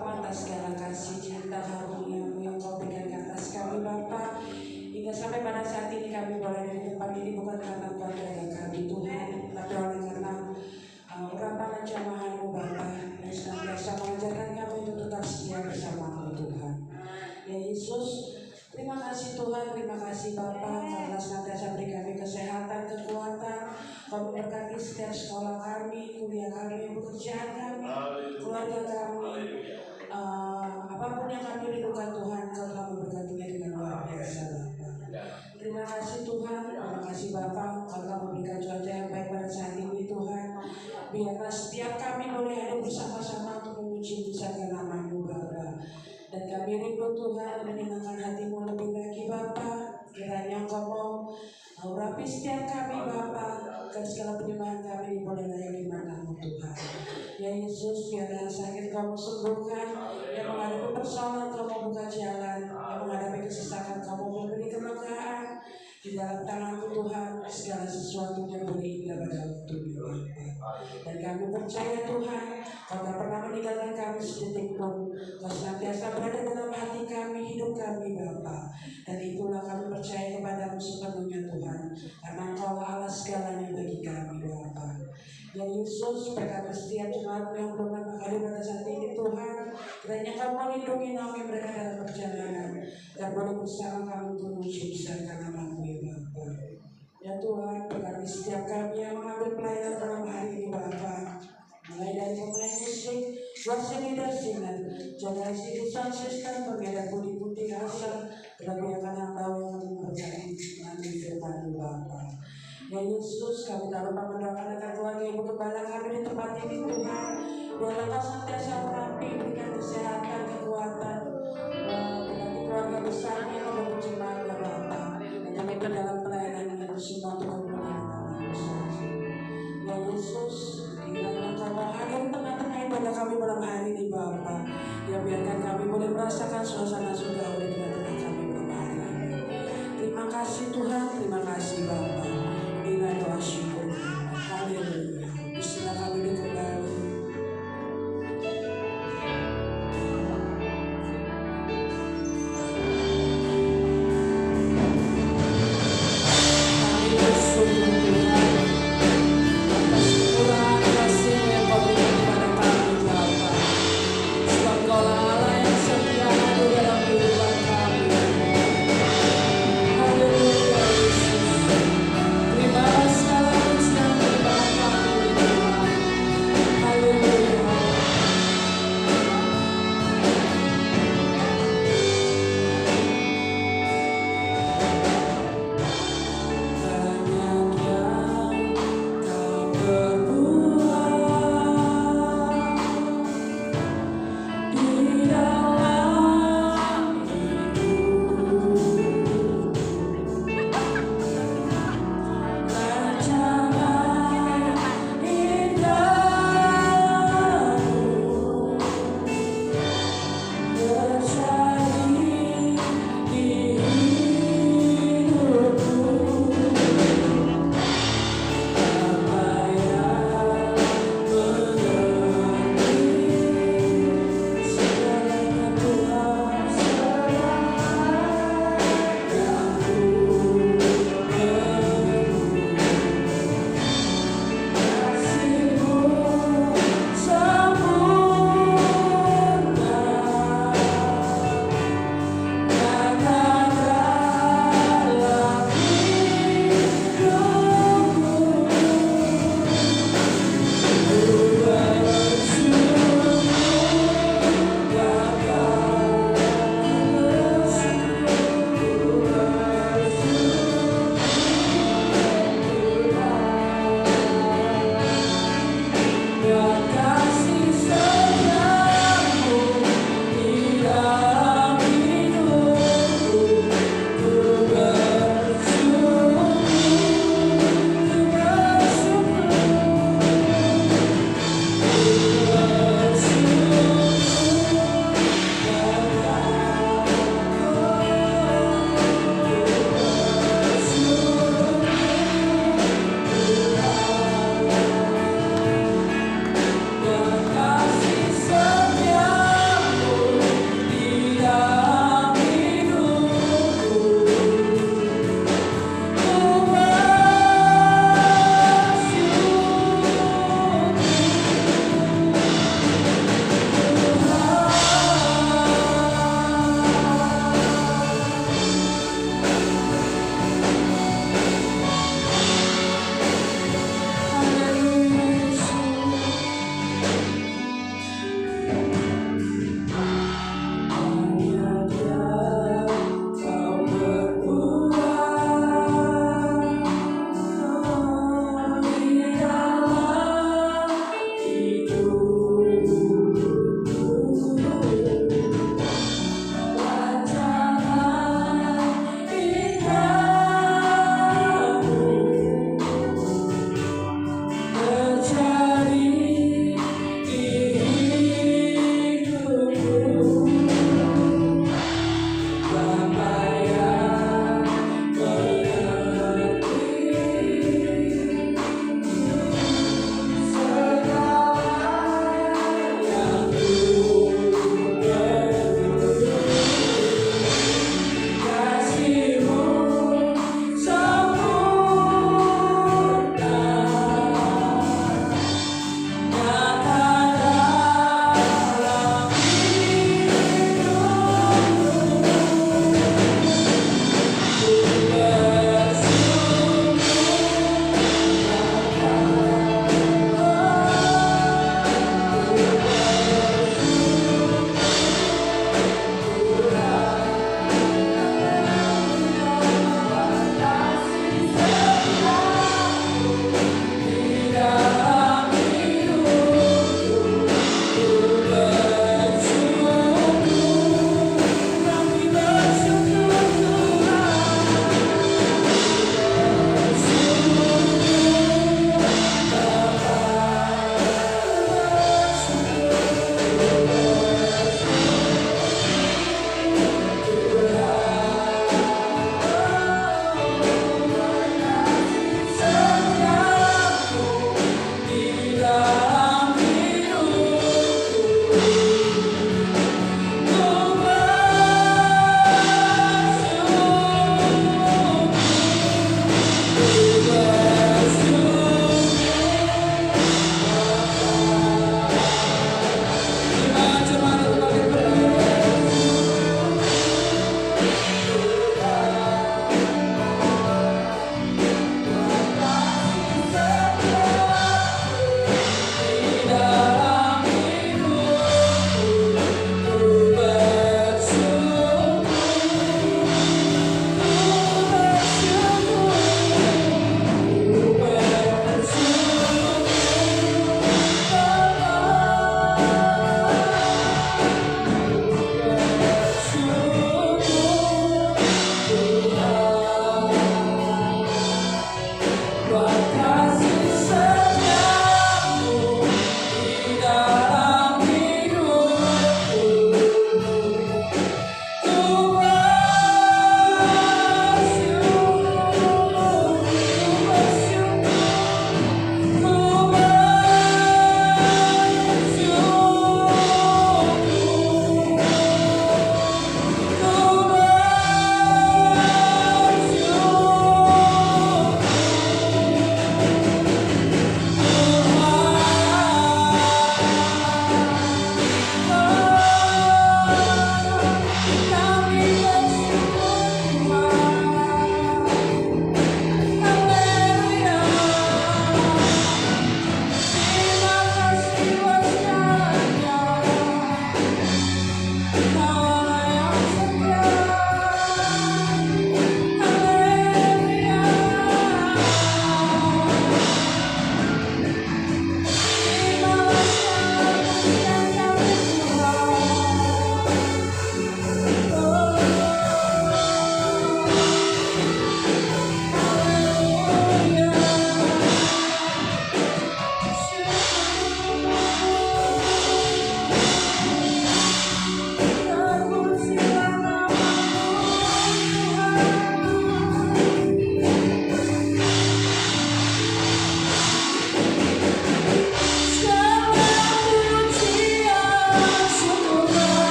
Bapa atas segala kasih cinta karunia-Mu yang Kau berikan ke atas kami Bapa. Hingga sampai pada saat ini kami boleh di tempat ini bukan karena kuasa kami Tuhan, tapi oleh karena urapan jamahan-Mu Bapa yang senantiasa mengajarkan kami untuk tetap setia bersama-Mu Tuhan. Ya Yesus, terima kasih Tuhan, terima kasih Bapa karena senantiasa beri kami kesehatan, kekuatan. Kau memberkati setiap sekolah kami, kuliah kami, pekerjaan kami, keluarga kami, apapun yang kami rindukan Tuhan, Kau telah memberkatinya dengan luar biasa Bapa. Terima kasih Tuhan, terima kasih Bapa, Kau telah memberikan cuaca yang baik pada saat ini Tuhan. Biarlah setiap kami boleh ada bersama-sama untuk memuji besarkan nama-Mu Bapa. Dan kami rindu Tuhan menyenangkan hati-Mu lebih lagi Bapa. Kiranya Engkau mau urapi setiap kami Bapa, agar segala penyembahan kami boleh layak di mata-Mu Tuhan. Ya Yesus, biar yang sakit Kau sembuhkan, yang menghadapi persoalan Kau mau buka jalan, yang menghadapi kesesakan Kau mau memberi kelegaan. Di dalam tangan-Mu Tuhan, segala sesuatunya boleh indah pada waktu-Mu Bapa. Dan kami percaya Tuhan, Kau tak pernah meninggalkan kami sedetik pun. Kau senantiasa berada dalam hati kami, hidup kami Bapa. Dan itulah kami percaya kepada-Mu sepenuhnya Tuhan, karena Engkau Allah segalanya bagi kami Bapa. Ya Yesus, berkati setiap jemaat yang belum hadir pada saat ini Tuhan, kiranya Kau melindungi kami mereka dalam perjalanan, dan boleh bersama kami untuk memuji besarkan nama-Mu ya Bapa. Ya Tuhan, berkati setiap kami yang mengambil pelayanan dalam hari ini Bapa. Mulai dari pemain musik, worship leadership, generasi sound system, pengedar budi-budi rasa, terlebih akan hamba yang memberkati mengambil firman-Mu Bapa. Ya Yesus, kami tak lupa mendoakan agar keluarga Ibu Gembala kami di tempat ini Tuhan. Biarlah Kau senantiasa merapi, berikan kesehatan, kekuatan, berkati keluarga besarnya yang berjemaat ya Bapa. Dan kami dalam pelayanan ini semua Tuhan kemuliaan nama-Mu saja. Ya Yesus, kiranya Kau mau hadir tengah-tengah ibadah kami malam hari ini Bapa. Ya biarkan kami boleh merasakan suasana surga di tengah-tengah kami malam hari ini. Terima kasih Tuhan, terima kasih Bapa. Inilah doa syukur. Haleluya. Bismillah kami kembali. Terima kasih.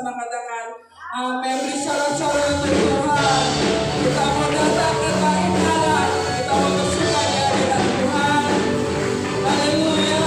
bersama-sama katakan amin. Beri sorak-sorai untuk Tuhan. Kita mau datang ke tarik Allah, kita mau bersuka di hadirat Tuhan. Haleluya.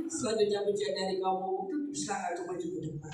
Selanjutnya pujian dari kamu, silakan untuk maju ke depan.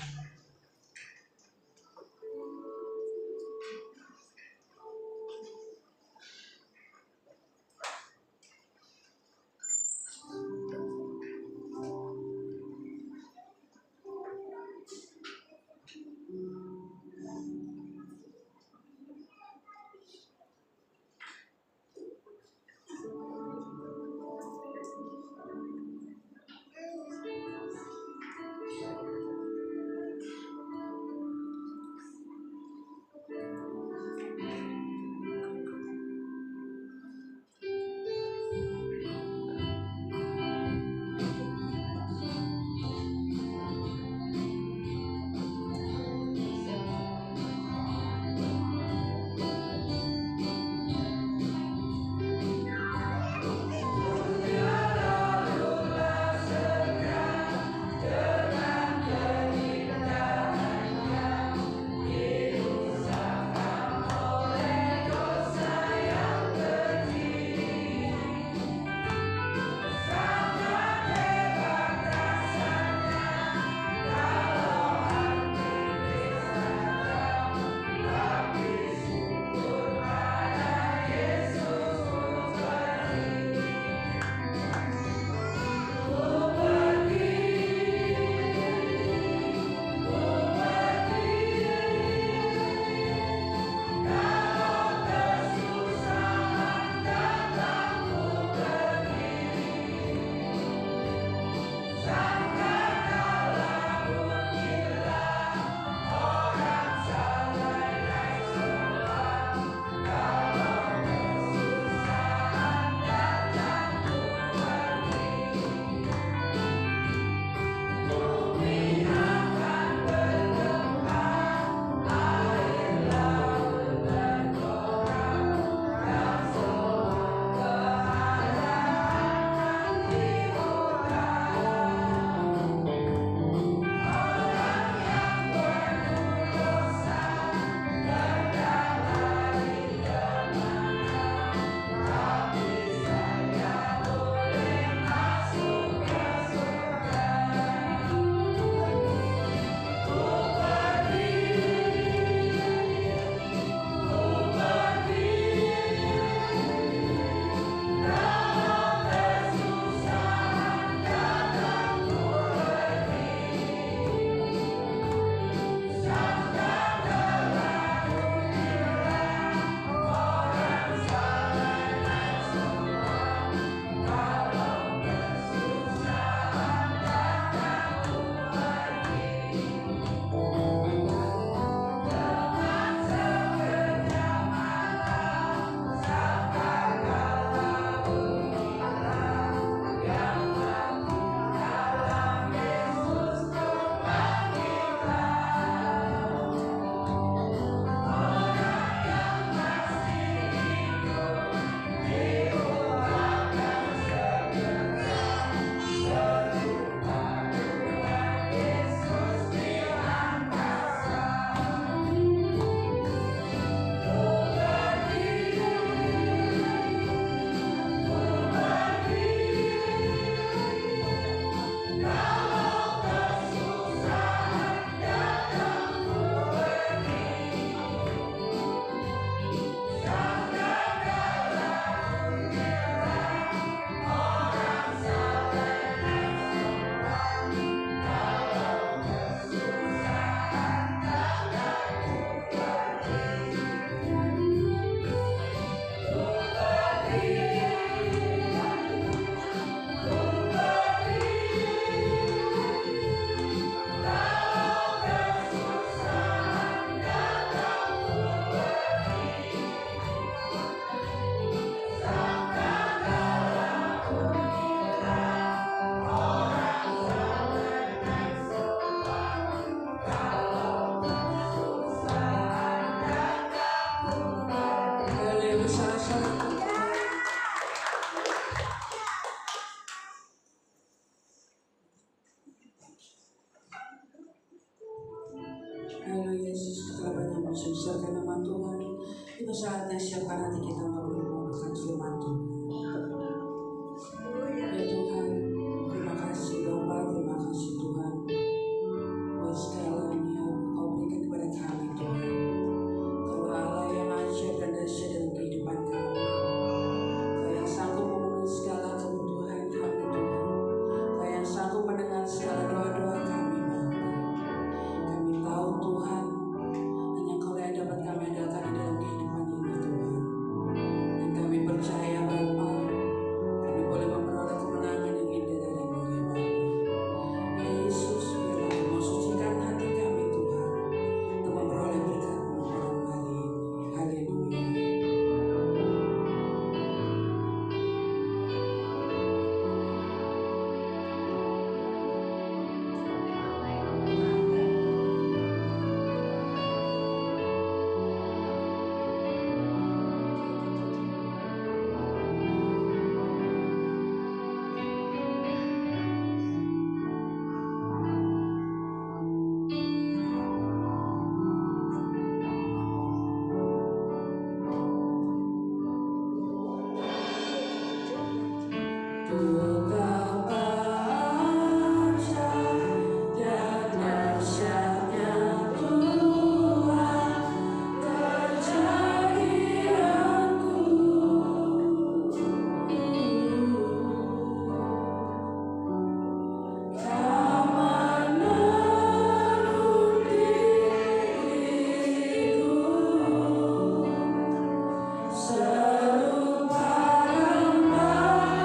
Serupa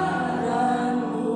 ramalanmu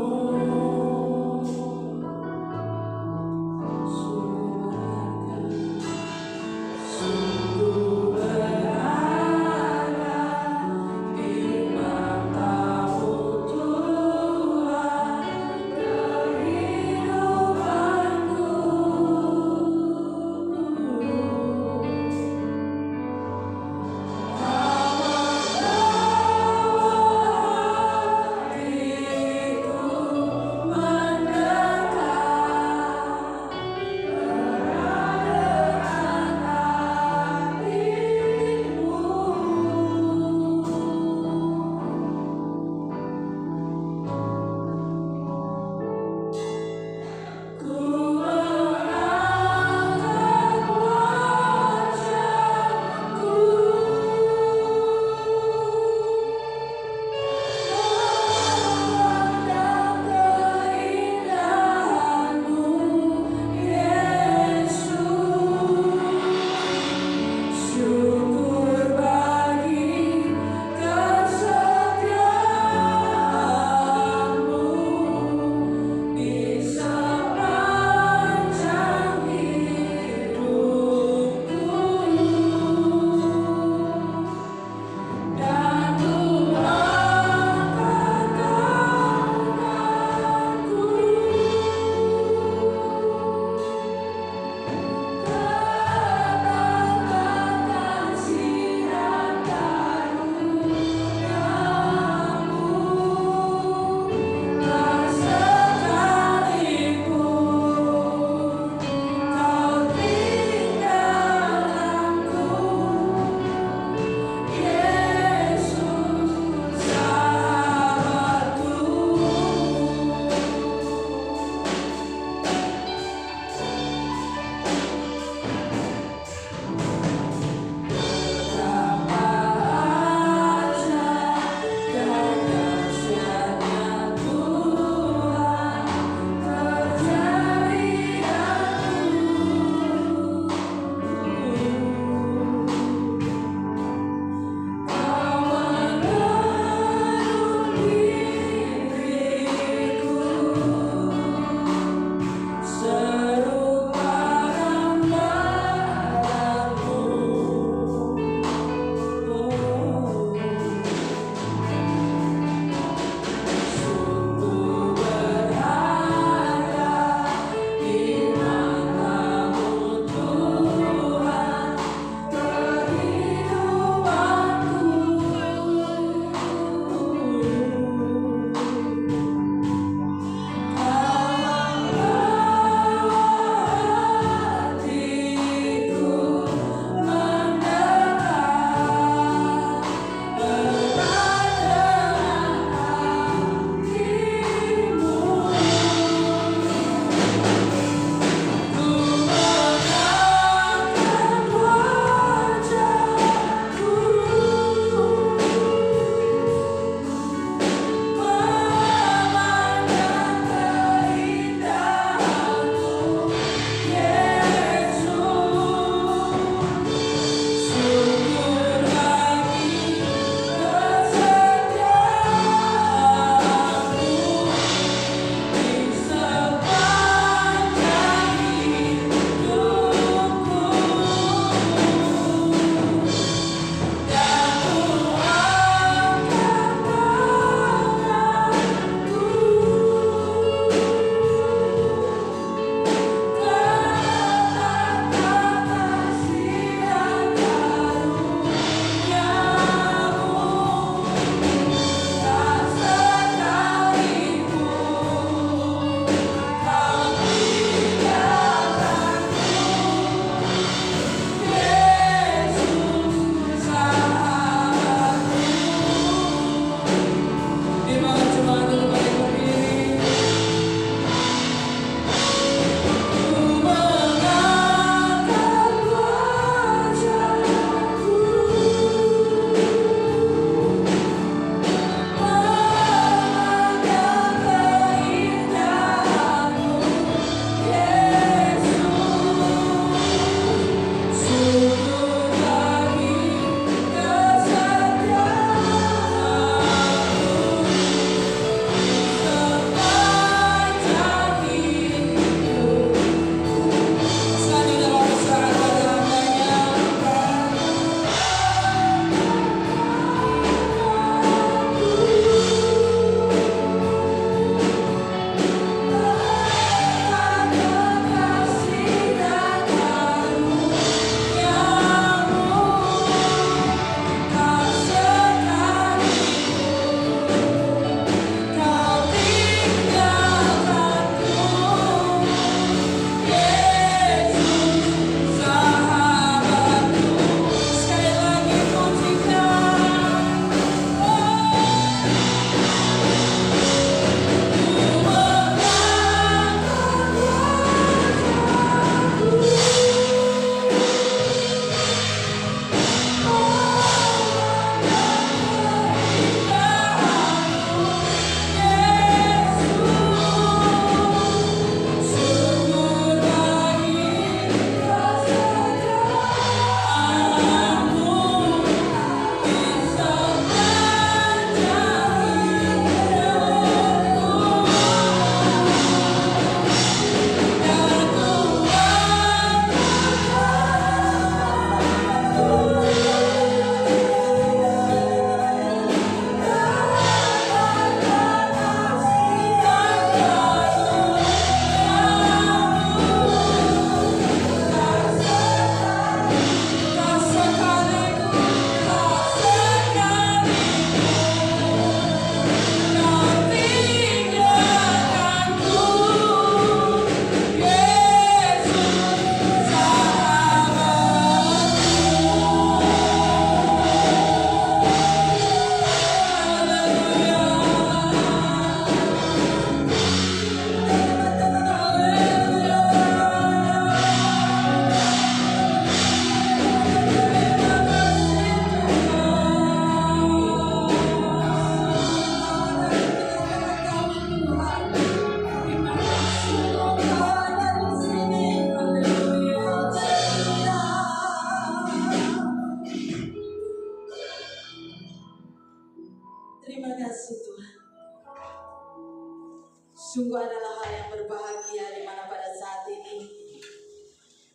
Sungguh adalah hal yang berbahagia di mana pada saat ini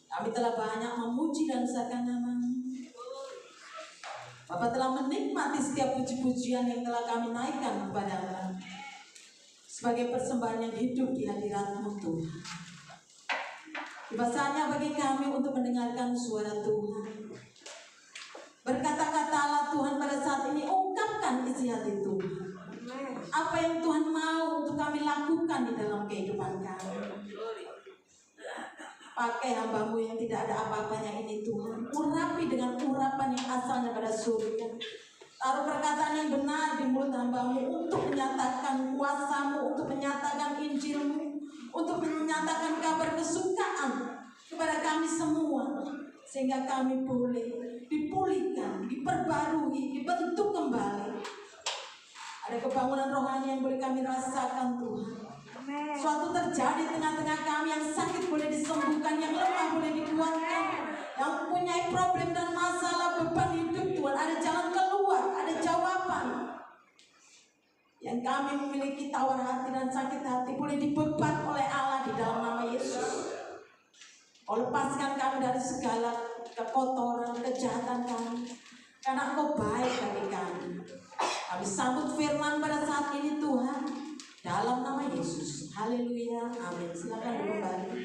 kami telah banyak memuji dan mensucikan nama-Mu. Bapa telah menikmati setiap puji-pujian yang telah kami naikkan kepada-Mu sebagai persembahan yang hidup di hadirat-Mu Tuhan. Tiba saatnya bagi kami untuk mendengarkan suara Tuhan. Berkata-katalah Tuhan pada saat ini, ungkapkan isi hati Tuhan. Apa yang Tuhan mau untuk kami lakukan di dalam kehidupan kami. Pakai hamba-Mu yang tidak ada apa-apanya ini Tuhan. Urapi dengan urapan yang asalnya pada surga. Taruh perkataan yang benar di mulut hamba-Mu untuk menyatakan kuasa-Mu, untuk menyatakan Injil-Mu, untuk menyatakan kabar kesukaan kepada kami semua. Sehingga kami boleh dipulihkan, diperbarui, dibentuk kembali. Ada kebangunan rohani yang boleh kami rasakan Tuhan. Suatu terjadi tengah-tengah kami, yang sakit boleh disembuhkan, yang lemah boleh dikuatkan, yang mempunyai problem dan masalah beban hidup Tuhan, ada jalan keluar, ada jawaban. Yang kami memiliki tawar hati dan sakit hati boleh dibeban oleh Allah di dalam nama Yesus. Oh, lepaskan kami dari segala kekotoran, kejahatan kami, karena Engkau baik bagi kami. Kami sambut firman pada saat ini Tuhan, dalam nama Yesus. Haleluya, amin. Silakan kembali.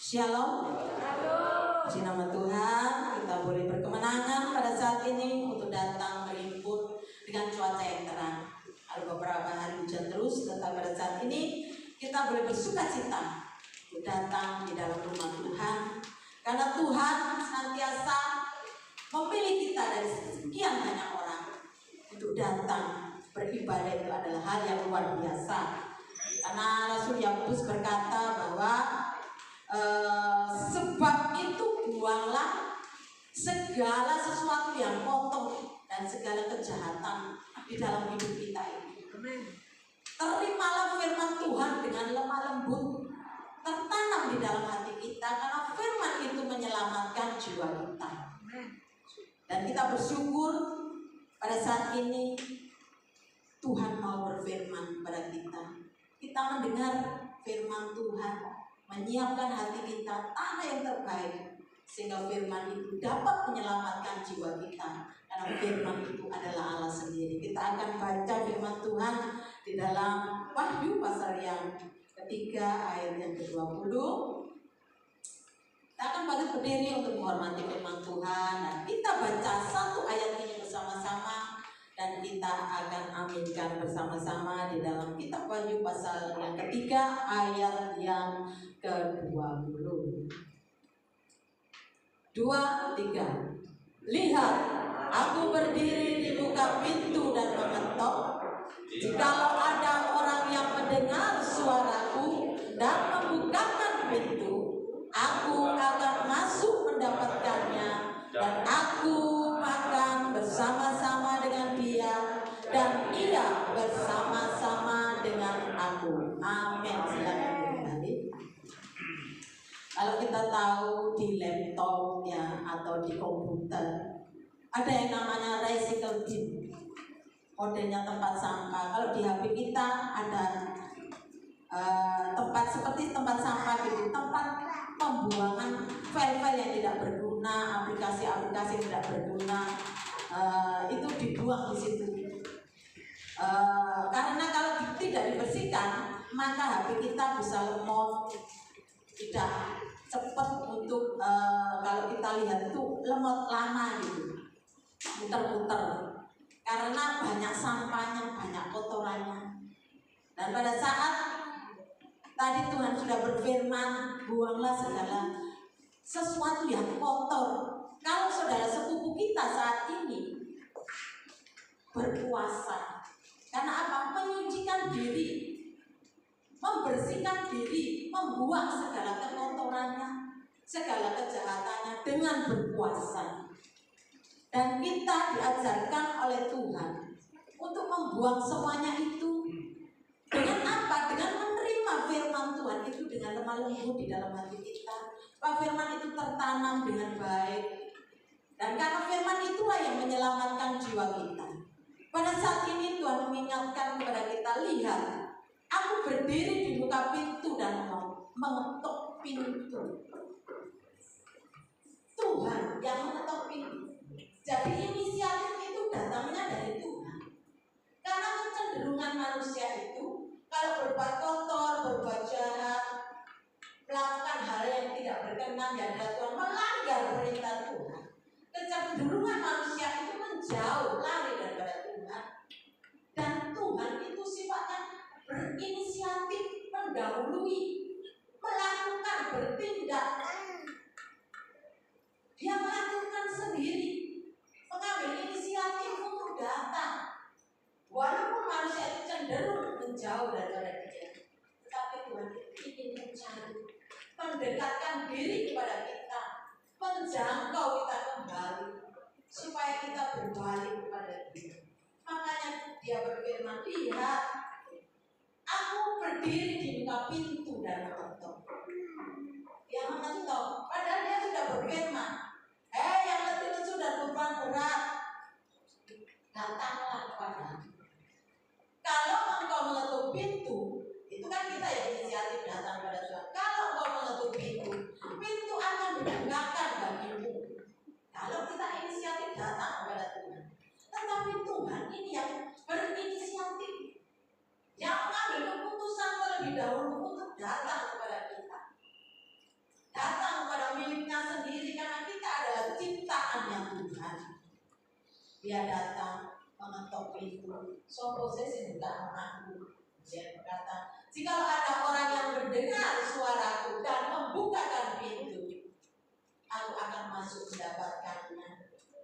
Shalom. Puji nama Tuhan, kita boleh berkemenangan pada saat ini untuk datang berhimpun dengan cuaca yang terang. Ada beberapa hari hujan terus, tetapi pada saat ini kita boleh bersuka cita untuk datang di dalam rumah Tuhan, karena Tuhan senantiasa memilih kita dari sekian banyak orang untuk datang beribadah. Itu adalah hal yang luar biasa, karena Rasul Yakobus berkata bahwa sebab itu buanglah segala sesuatu yang kotor dan segala kejahatan di dalam hidup kita ini. Terimalah firman Tuhan dengan lemah lembut, tertanam di dalam hati kita, karena firman itu menyelamatkan jiwa kita. Dan kita bersyukur pada saat ini Tuhan mau berfirman kepada kita. Kita mendengar firman Tuhan, menyiapkan hati kita tanah yang terbaik, sehingga firman itu dapat menyelamatkan jiwa kita, karena firman itu adalah Allah sendiri. Kita akan baca firman Tuhan di dalam Wahyu pasal yang ketiga ayat yang ke-20. Kita akan bangkit berdiri untuk menghormati firman Tuhan, dan kita baca satu ayat ini bersama-sama, dan kita akan aminkan bersama-sama di dalam kitab Wahyu pasal yang ketiga ayat yang ke-20. 2, 3. Lihat, aku berdiri di muka pintu dan mengetok. Jikalau ada orang yang mendengar suaraku dan membukakan pintu, aku akan masuk mendapatkannya, dan aku makan bersama-sama dengan dia, dan ia bersama-sama dengan aku. Amin. Silakan kembali. Kalau kita tahu di laptop ya, atau di komputer, ada yang namanya recycle bin, modelnya tempat sampah. Kalau di HP kita ada tempat seperti tempat sampah gitu, tempat pembuangan file-file yang tidak berguna, aplikasi-aplikasi yang tidak berguna, itu dibuang di situ. Karena kalau tidak dibersihkan, maka HP kita bisa lemot, tidak cepat untuk kalau kita lihat itu lemot lama gitu, muter-muter, karena banyak sampahnya, banyak kotorannya. Dan pada saat tadi Tuhan sudah berfirman, buanglah segala sesuatu yang kotor. Kalau saudara sepupu kita saat ini berpuasa, karena apa? Menyucikan diri, membersihkan diri, membuang segala kekotorannya, segala kejahatannya dengan berpuasa. Dan kita diajarkan oleh Tuhan untuk membuang semuanya itu dengan apa? Dengan menerima firman Tuhan itu dengan lemah lembut di dalam hati kita. Supaya firman itu tertanam dengan baik. Dan karena firman itulah yang menyelamatkan jiwa kita. Pada saat ini Tuhan mengingatkan kepada kita, lihat, lihat, aku berdiri di muka pintu dan mengetuk pintu. Tuhan yang mengetuk pintu. Jadi inisiatif itu datangnya dari Tuhan. Karena kecenderungan manusia itu kalau berbuat kotor, berbuat jahat, melakukan hal yang tidak berkenan di hadapan Tuhan, melanggar perintah Tuhan. Kecenderungan manusia itu menjauh, lari daripada Tuhan. Dan Tuhan itu sifatnya berinisiatif, mendahului, melakukan, bertindak. Dia melakukan sendiri, mengambil inisiatif untuk datang. Walaupun manusia itu cenderung menjauh daripada Dia, tetapi Tuhan ingin mencari, mendekatkan diri kepada kita, menjangkau kita kembali, supaya kita berbalik kepada Dia. Makanya Dia berfirman, lihat, aku berdiri di muka pintu dan mengetuk. Dia mengetuk, padahal Dia sudah berfirman, yang letih lesu dan beban berat, datanglah kepadaku. Kalau engkau mengetuk pintu, itu kan kita yang inisiatif datang pada Tuhan. Kalau engkau mengetuk pintu, pintu akan dibukakan bagimu. Kalau kita inisiatif datang kepada Tuhan. Tetapi Tuhan ini yang berinisiatif, yang mengambil keputusan terlebih dahulu untuk datang kepada kita. Datang kepada miliknya sendiri, karena kita adalah ciptaannya Tuhan. Dia datang mengetuk pintu. Sopo saya bukan aku. Dia berkata, jika ada orang yang mendengar suaraku dan membukakan pintu, aku akan masuk mendapatkannya,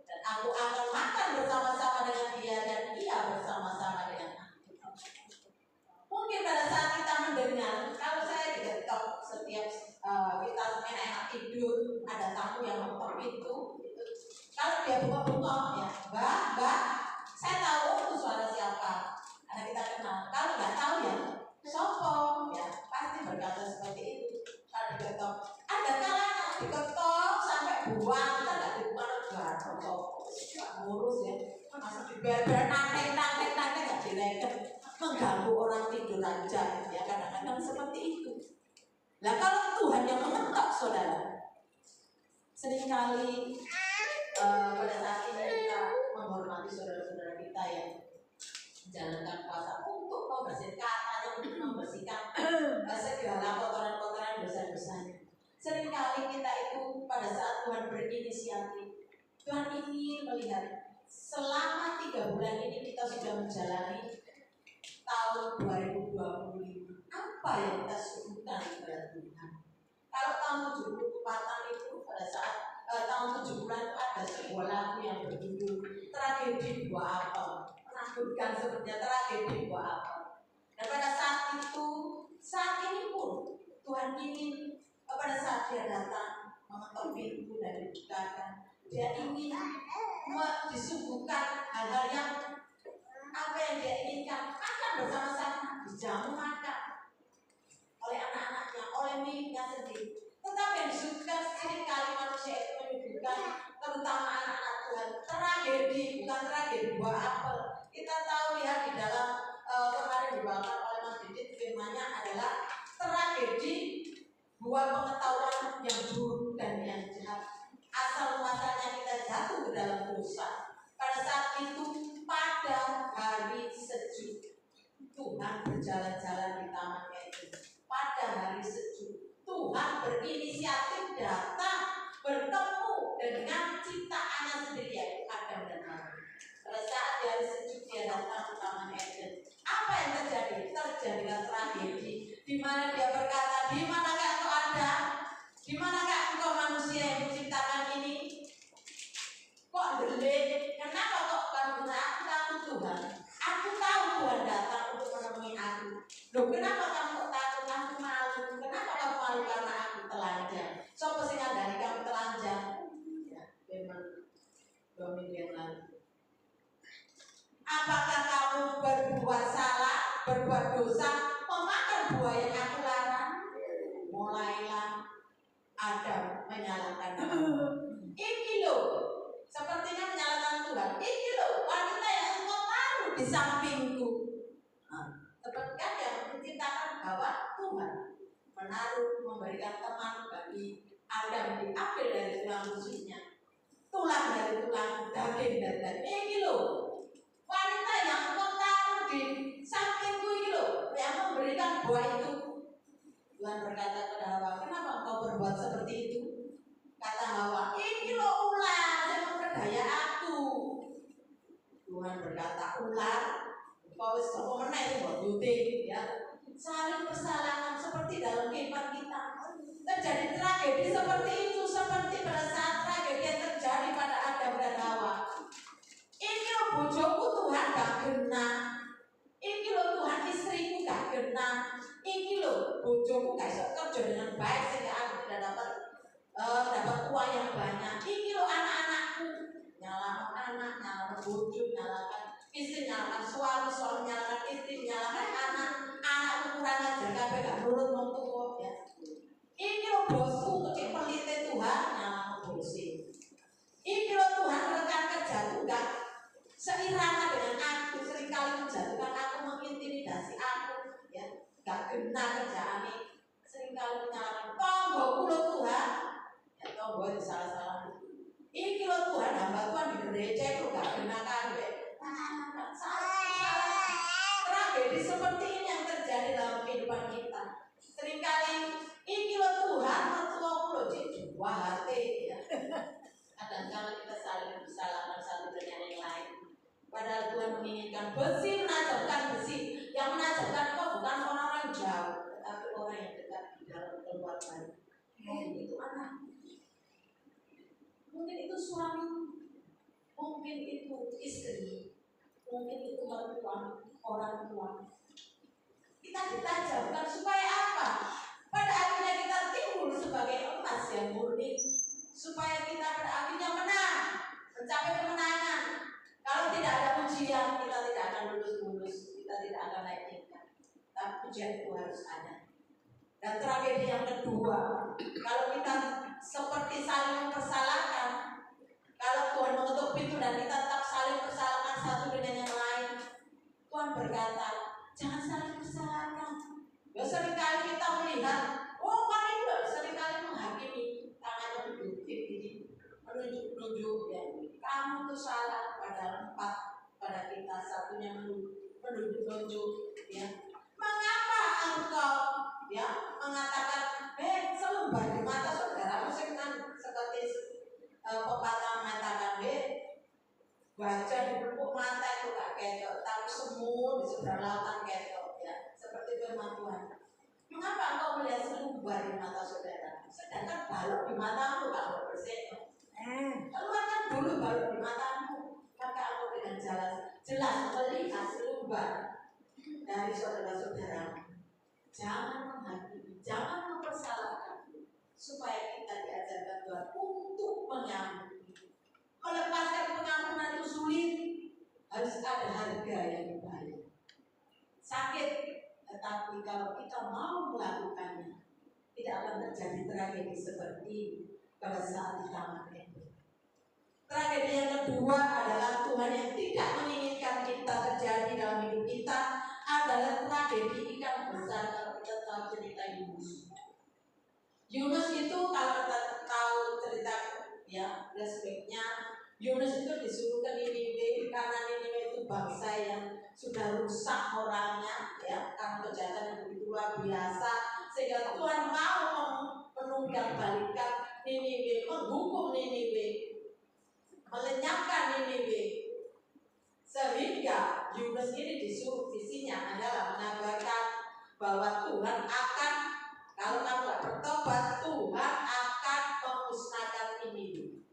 dan aku akan makan bersama-sama dengan dia, dan dia bersama-sama dengan aku. Mungkin pada saat kita mendengar, kalau saya diketok setiap kita enak tidur, ada tamu yang mengetok pintu, kalau dia buka-buka, ya, Mbak, saya tahu itu suara siapa, karena kita kenal. Kalau nggak tahu ya, sopo, ya pasti berkata seperti itu. Kalau diketok, ada kalanya diketok sampai buang, kita nggak dibuka negara, sopo, ngurus ya, masih diber-ber, nanteng nggak dileket, mengganggu orang tidur aja, ya kadang-kadang seperti itu. Nah kalau Tuhan yang mengetok, saudara, seringkali pada saat ini kita menghormati saudara-saudara kita yang menjalankan puasa untuk membersihkan katanya, untuk membersihkan segala kotoran-kotoran dosa-dosanya. Seringkali kita itu pada saat Tuhan berinisiatif, Tuhan ingin melihat selama 3 bulan ini kita sudah menjalani tahun 2025. Apa yang kita suguhkan kepada Tuhan? Kalau tahun 74 itu pada saat tahun 7 bulan itu ada sebuah lagu yang berjudul Tragedi Buah Apel. Menakutkan sebenarnya, tragedi buah apel. Dan pada saat itu, saat ini pun Tuhan ingin pada saat Dia datang mengetuk pintu dan dibukakan, Dia ingin disuguhkan hal-hal yang apa yang Dia inginkan, makan bersama-sama, dijamu makan oleh anak-anaknya, oleh miliknya sendiri. Tetapi yang disuguhkan seringkali manusia itu menyuguhkan, terutama anak-anak Tuhan, tragedi, bukan tragedi buah apel. Kita tahu lihat di dalam kemarin dibawakan oleh Mas Didit, firman-Nya adalah tragedi buah pengetahuan yang buruk dan yang jahat. Asal muasalnya kita jatuh ke dalam dosa. Pada saat itu, pada hari sejuk, Tuhan berjalan-jalan di Taman Eden. Pada hari sejuk, Tuhan berinisiatif datang bertemu dengan ciptaannya sendiri, yaitu Adam dan Hawa. Pada saat di hari sejuk Dia datang ke Taman Eden, apa yang terjadi? Terjadilah tragedi, di mana Dia berkata, di manakah engkau ada? Di manakah engkau manusia yang diciptakan ini? Kok delik? Kenapa kok kamu takut Tuhan? Aku tahu Tuhan datang untuk menemui aku. Loh, kenapa kamu kok takut? Aku malu. Kenapa kamu malu? Karena aku telanjang. Sopo sing ngandani kamu telanjang? Ya, memang 2 minggu yang lalu. Apakah kamu berbuat salah, berbuat dosa, memakan buah yang aku larang? Mulailah Adam menyalahkan Hawa. Ini loh, sepertinya menyalahkan Tuhan. Ini loh, wanita yang engkau taruh di sampingku. Tepat kan? menaruh, memberikan teman bagi Adam diambil dari tulang rusuknya, tulang dari tulang, daging dari daging. Ini loh, wanita yang engkau taruh di sampingku ini loh, yang memberikan buah itu. Tuhan berkata kepada Hawa, kenapa engkau berbuat seperti itu? Kata Hawa, ini loh ular yang memperdaya aku. Tuhan berkata, ular, kau wis kok meneh buat duting ya. Saling bersalahan seperti dalam kehidupan kita. Terjadi tragedi seperti itu, seperti pada saat tragedi yang terjadi pada Adam dan Hawa. Ini loh bojoku Tuhan gak kena. Ini loh Tuhan istriku gak kena. Ini loh bojoku gak bisa kerja dengan baik sehingga aku tidak dapat uang yang banyak. Ini loh anak-anakku, nyalakan anak, nyalakan bojo, nyalakan istri, nyalakan suami, suami nyalakan istri, nyalakan anak, anakku kurang ajar kabeh gak nurut wong tuwa ya. Ini loh bosku kecil pelite Tuhan, nyalakan bosi. Ini loh Tuhan rekan kerjaku gak seirama dengan aku, seringkali menjatuhkan aku, mengintimidasi aku ya, gak kena kerjaan ini, seringkali menyalahkan tonggo kulo Tuhan ya, tonggo itu salah-salah. Ini loh Tuhan, hamba Tuhan di gereja itu gak kena kabeh. Salah. Tragedi seperti ini yang terjadi dalam kehidupan kita. Seringkali ini loh Tuhan, mertua kulo jadi buah hati ya. Kadang-kadang kita saling bersalahkan satu dengan yang lain. Padahal Tuhan menginginkan besi menajamkan besi. Yang menajamkan kok bukan orang-orang jauh, tetapi orang yang dekat di dalam keluarga. Mungkin itu anak, mungkin itu suami, mungkin itu istri, mungkin itu mertua, orang tua. Kita ditajamkan supaya apa? Pada akhirnya kita timbul sebagai emas yang murni, supaya kita pada akhirnya menang, mencapai kemenangan. Kalau tidak ada ujian, kita tidak akan lulus-lulus, kita tidak akan naik tingkat. Tapi ujian itu harus ada. Dan tragedi yang kedua, kalau kita seperti saling mempersalahkan, kalau Tuhan mengetuk pintu dan kita tetap saling mempersalahkan satu dengan yang lain, Tuhan berkata, jangan saling mempersalahkan. Ya seringkali kita melihat, oh kami juga seringkali menghakimi, tangannya menunjuk ini, menunjuk ya, kamu tuh salah, padahal empat pada kita, satunya menunjuk ya. Mengapa engkau ya mengatakan selembar di mata saudaramu seperti pepatah mengatakan baca di pelupuk mata itu gak ketok, tapi semut di seberang lautan ketok ya, seperti firman Tuhan. Mengapa engkau melihat selembar di mata saudara, sedangkan balok di matamu kalau bersih? Keluarkan dulu balok di matamu, maka engkau dengan jelas melihat selembar dari saudara-saudara. Jangan menghakimi, jangan mempersalahkan, supaya kita diajarkan Tuhan untuk mengampuni. Melepaskan pengampunan itu sulit, harus ada harga yang dibayar. Sakit, tetapi kalau kita mau melakukannya, tidak akan terjadi tragedi seperti pada saat di taman itu. Tragedi yang kedua adalah Tuhan yang tidak menginginkan kita terjadi dalam hidup kita adalah tragedi ikan besar. Kalau kita tahu cerita Yunus. Yunus itu kalau kita tahu cerita ya flashbacknya, Yunus itu disuruh ke Niniwe karena Niniwe itu bangsa yang sudah rusak orangnya ya, karena kejahatan yang begitu luar biasa, sehingga Tuhan mau menunggang balikan Niniwe, menghukum Niniwe, melenyapkan Niniwe, sehingga Yunus ini disuruh visinya adalah mengabarkan bahwa Tuhan akan, kalau kamu tidak bertobat, Tuhan akan memusnahkan Niniwe.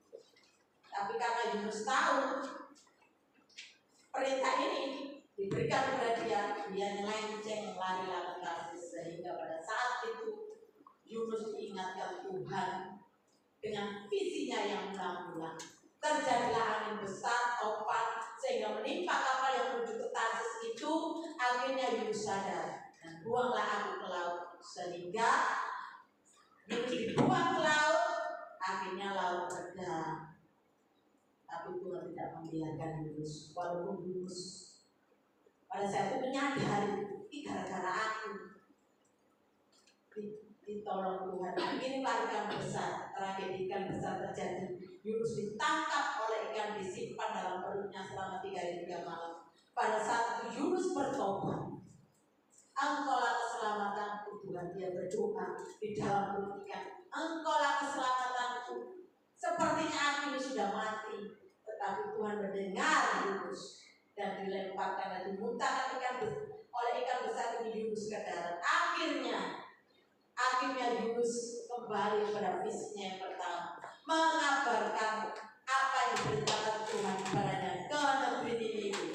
Tapi karena Yunus tahu perintah ini diberikan kepada dia nyelenceng lari-lari Tarsis, sehingga pada saat itu Yunus diingatkan Tuhan dengan visinya yang berulang-ulang. Terjadilah angin besar, topan, sehingga menimpa kapal yang menuju ke Tarsis itu. Akhirnya Yunus sadar dan buanglah aku ke laut, sehingga Yunus dibuang ke laut. Akhirnya laut reda. Tapi Tuhan tidak membiarkan Yunus, walaupun Yunus pada saat itu menyadari ini gara-gara aku. ditolong Tuhan. Inilah ikan besar, tragedi ikan besar terjadi. Yunus ditangkap oleh ikan, disimpan dalam perutnya selama 3 hari 3 malam. Pada saat itu Yunus bertobat. Engkaulah keselamatanku Tuhan, dia berdoa di dalam perut ikan. Engkaulah keselamatanku. Sepertinya aku ini sudah mati, tetapi Tuhan mendengar Yunus dan dilemparkan dan dimuntahkan oleh ikan besar ini Yunus ke darat. Akhirnya Yunus kembali pada visinya yang pertama, mengabarkan apa yang diberitakan Tuhan kepadanya ke negeri Niniwe.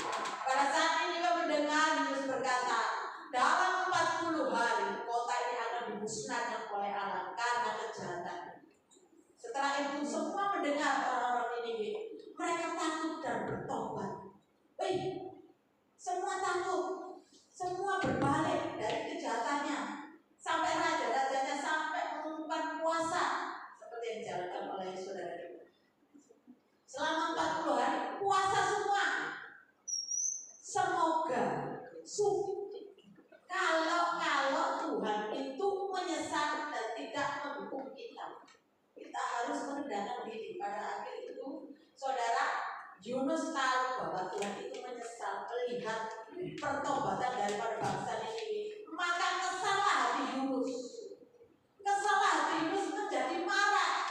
Pada saat Niniwe mendengar, Yunus berkata, dalam 40 hari kota ini akan dimusnahkan oleh Allah karena kejahatan. Setelah itu semua mendengar orang-orang Niniwe, mereka takut dan bertobat. Semua takut, semua berbalik dari kejahatannya. Sampai raja-rajanya sampai mengumumkan puasa seperti yang dijalankan oleh saudara kita. Selama 40 hari puasa semua. Semoga kalau Tuhan itu menyesal dan tidak mendukung kita, kita harus merendahkan diri. Pada akhir itu, saudara, Yunus tahu bahwa Tuhan itu menyesal melihat pertobatan daripada bangsa ini. Maka kesalah hati Yunus. Kesalah hati Yunus menjadi marah.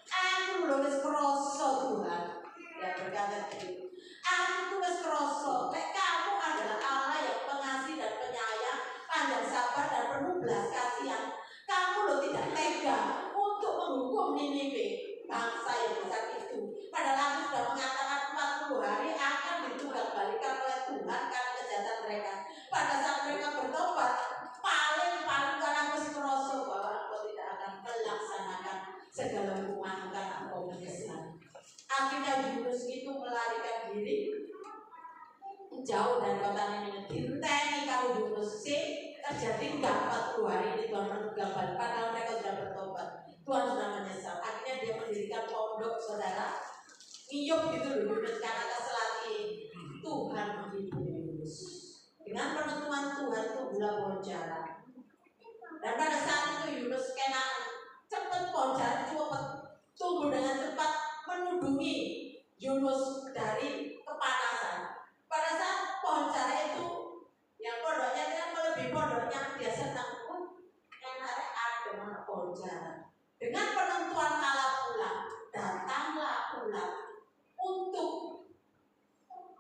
Aku wis kroso Tuhan. Dia berkata begitu. Aku wis kroso. Kamu adalah Allah yang pengasih dan penyayang, panjang sabar dan penuh belas kasihan. Kamu loh tidak tega untuk menghukum Niniwe, bangsa yang besar itu. Padahal aku sudah mengatakan 40 hari akan ditunggal-balikan oleh Tuhan karena kejahatan mereka. Pada saat mereka bertobat, paling karena berseroso bahwa engkau tidak akan melaksanakan segala hukuman karena engkau menyesal. Akhirnya Yunus itu melarikan diri jauh dari kota Niniwe. Dinteni kalau Yunus terjadi enggak 40 hari ini Tuhan menunggal-balikan. Padahal mereka sudah bertobat, Tuhan sudah menyesal. Akhirnya dia mendirikan pondok, saudara. Iyop gitu loh, Yunus karena keselati. Tuhan menghibur Yunus dengan penentuan Tuhan itu gula bonjara. Dan pada saat itu Yunus kena cepat bonjara cepat tumbuh dengan cepat menudungi Yunus dari kepanasan. Pada saat bonjara itu yang pondoknya kan melebihi pondoknya dia senang pun enaknya ada mana bonjara. Dengan penentuan Allah pula datanglah ular untuk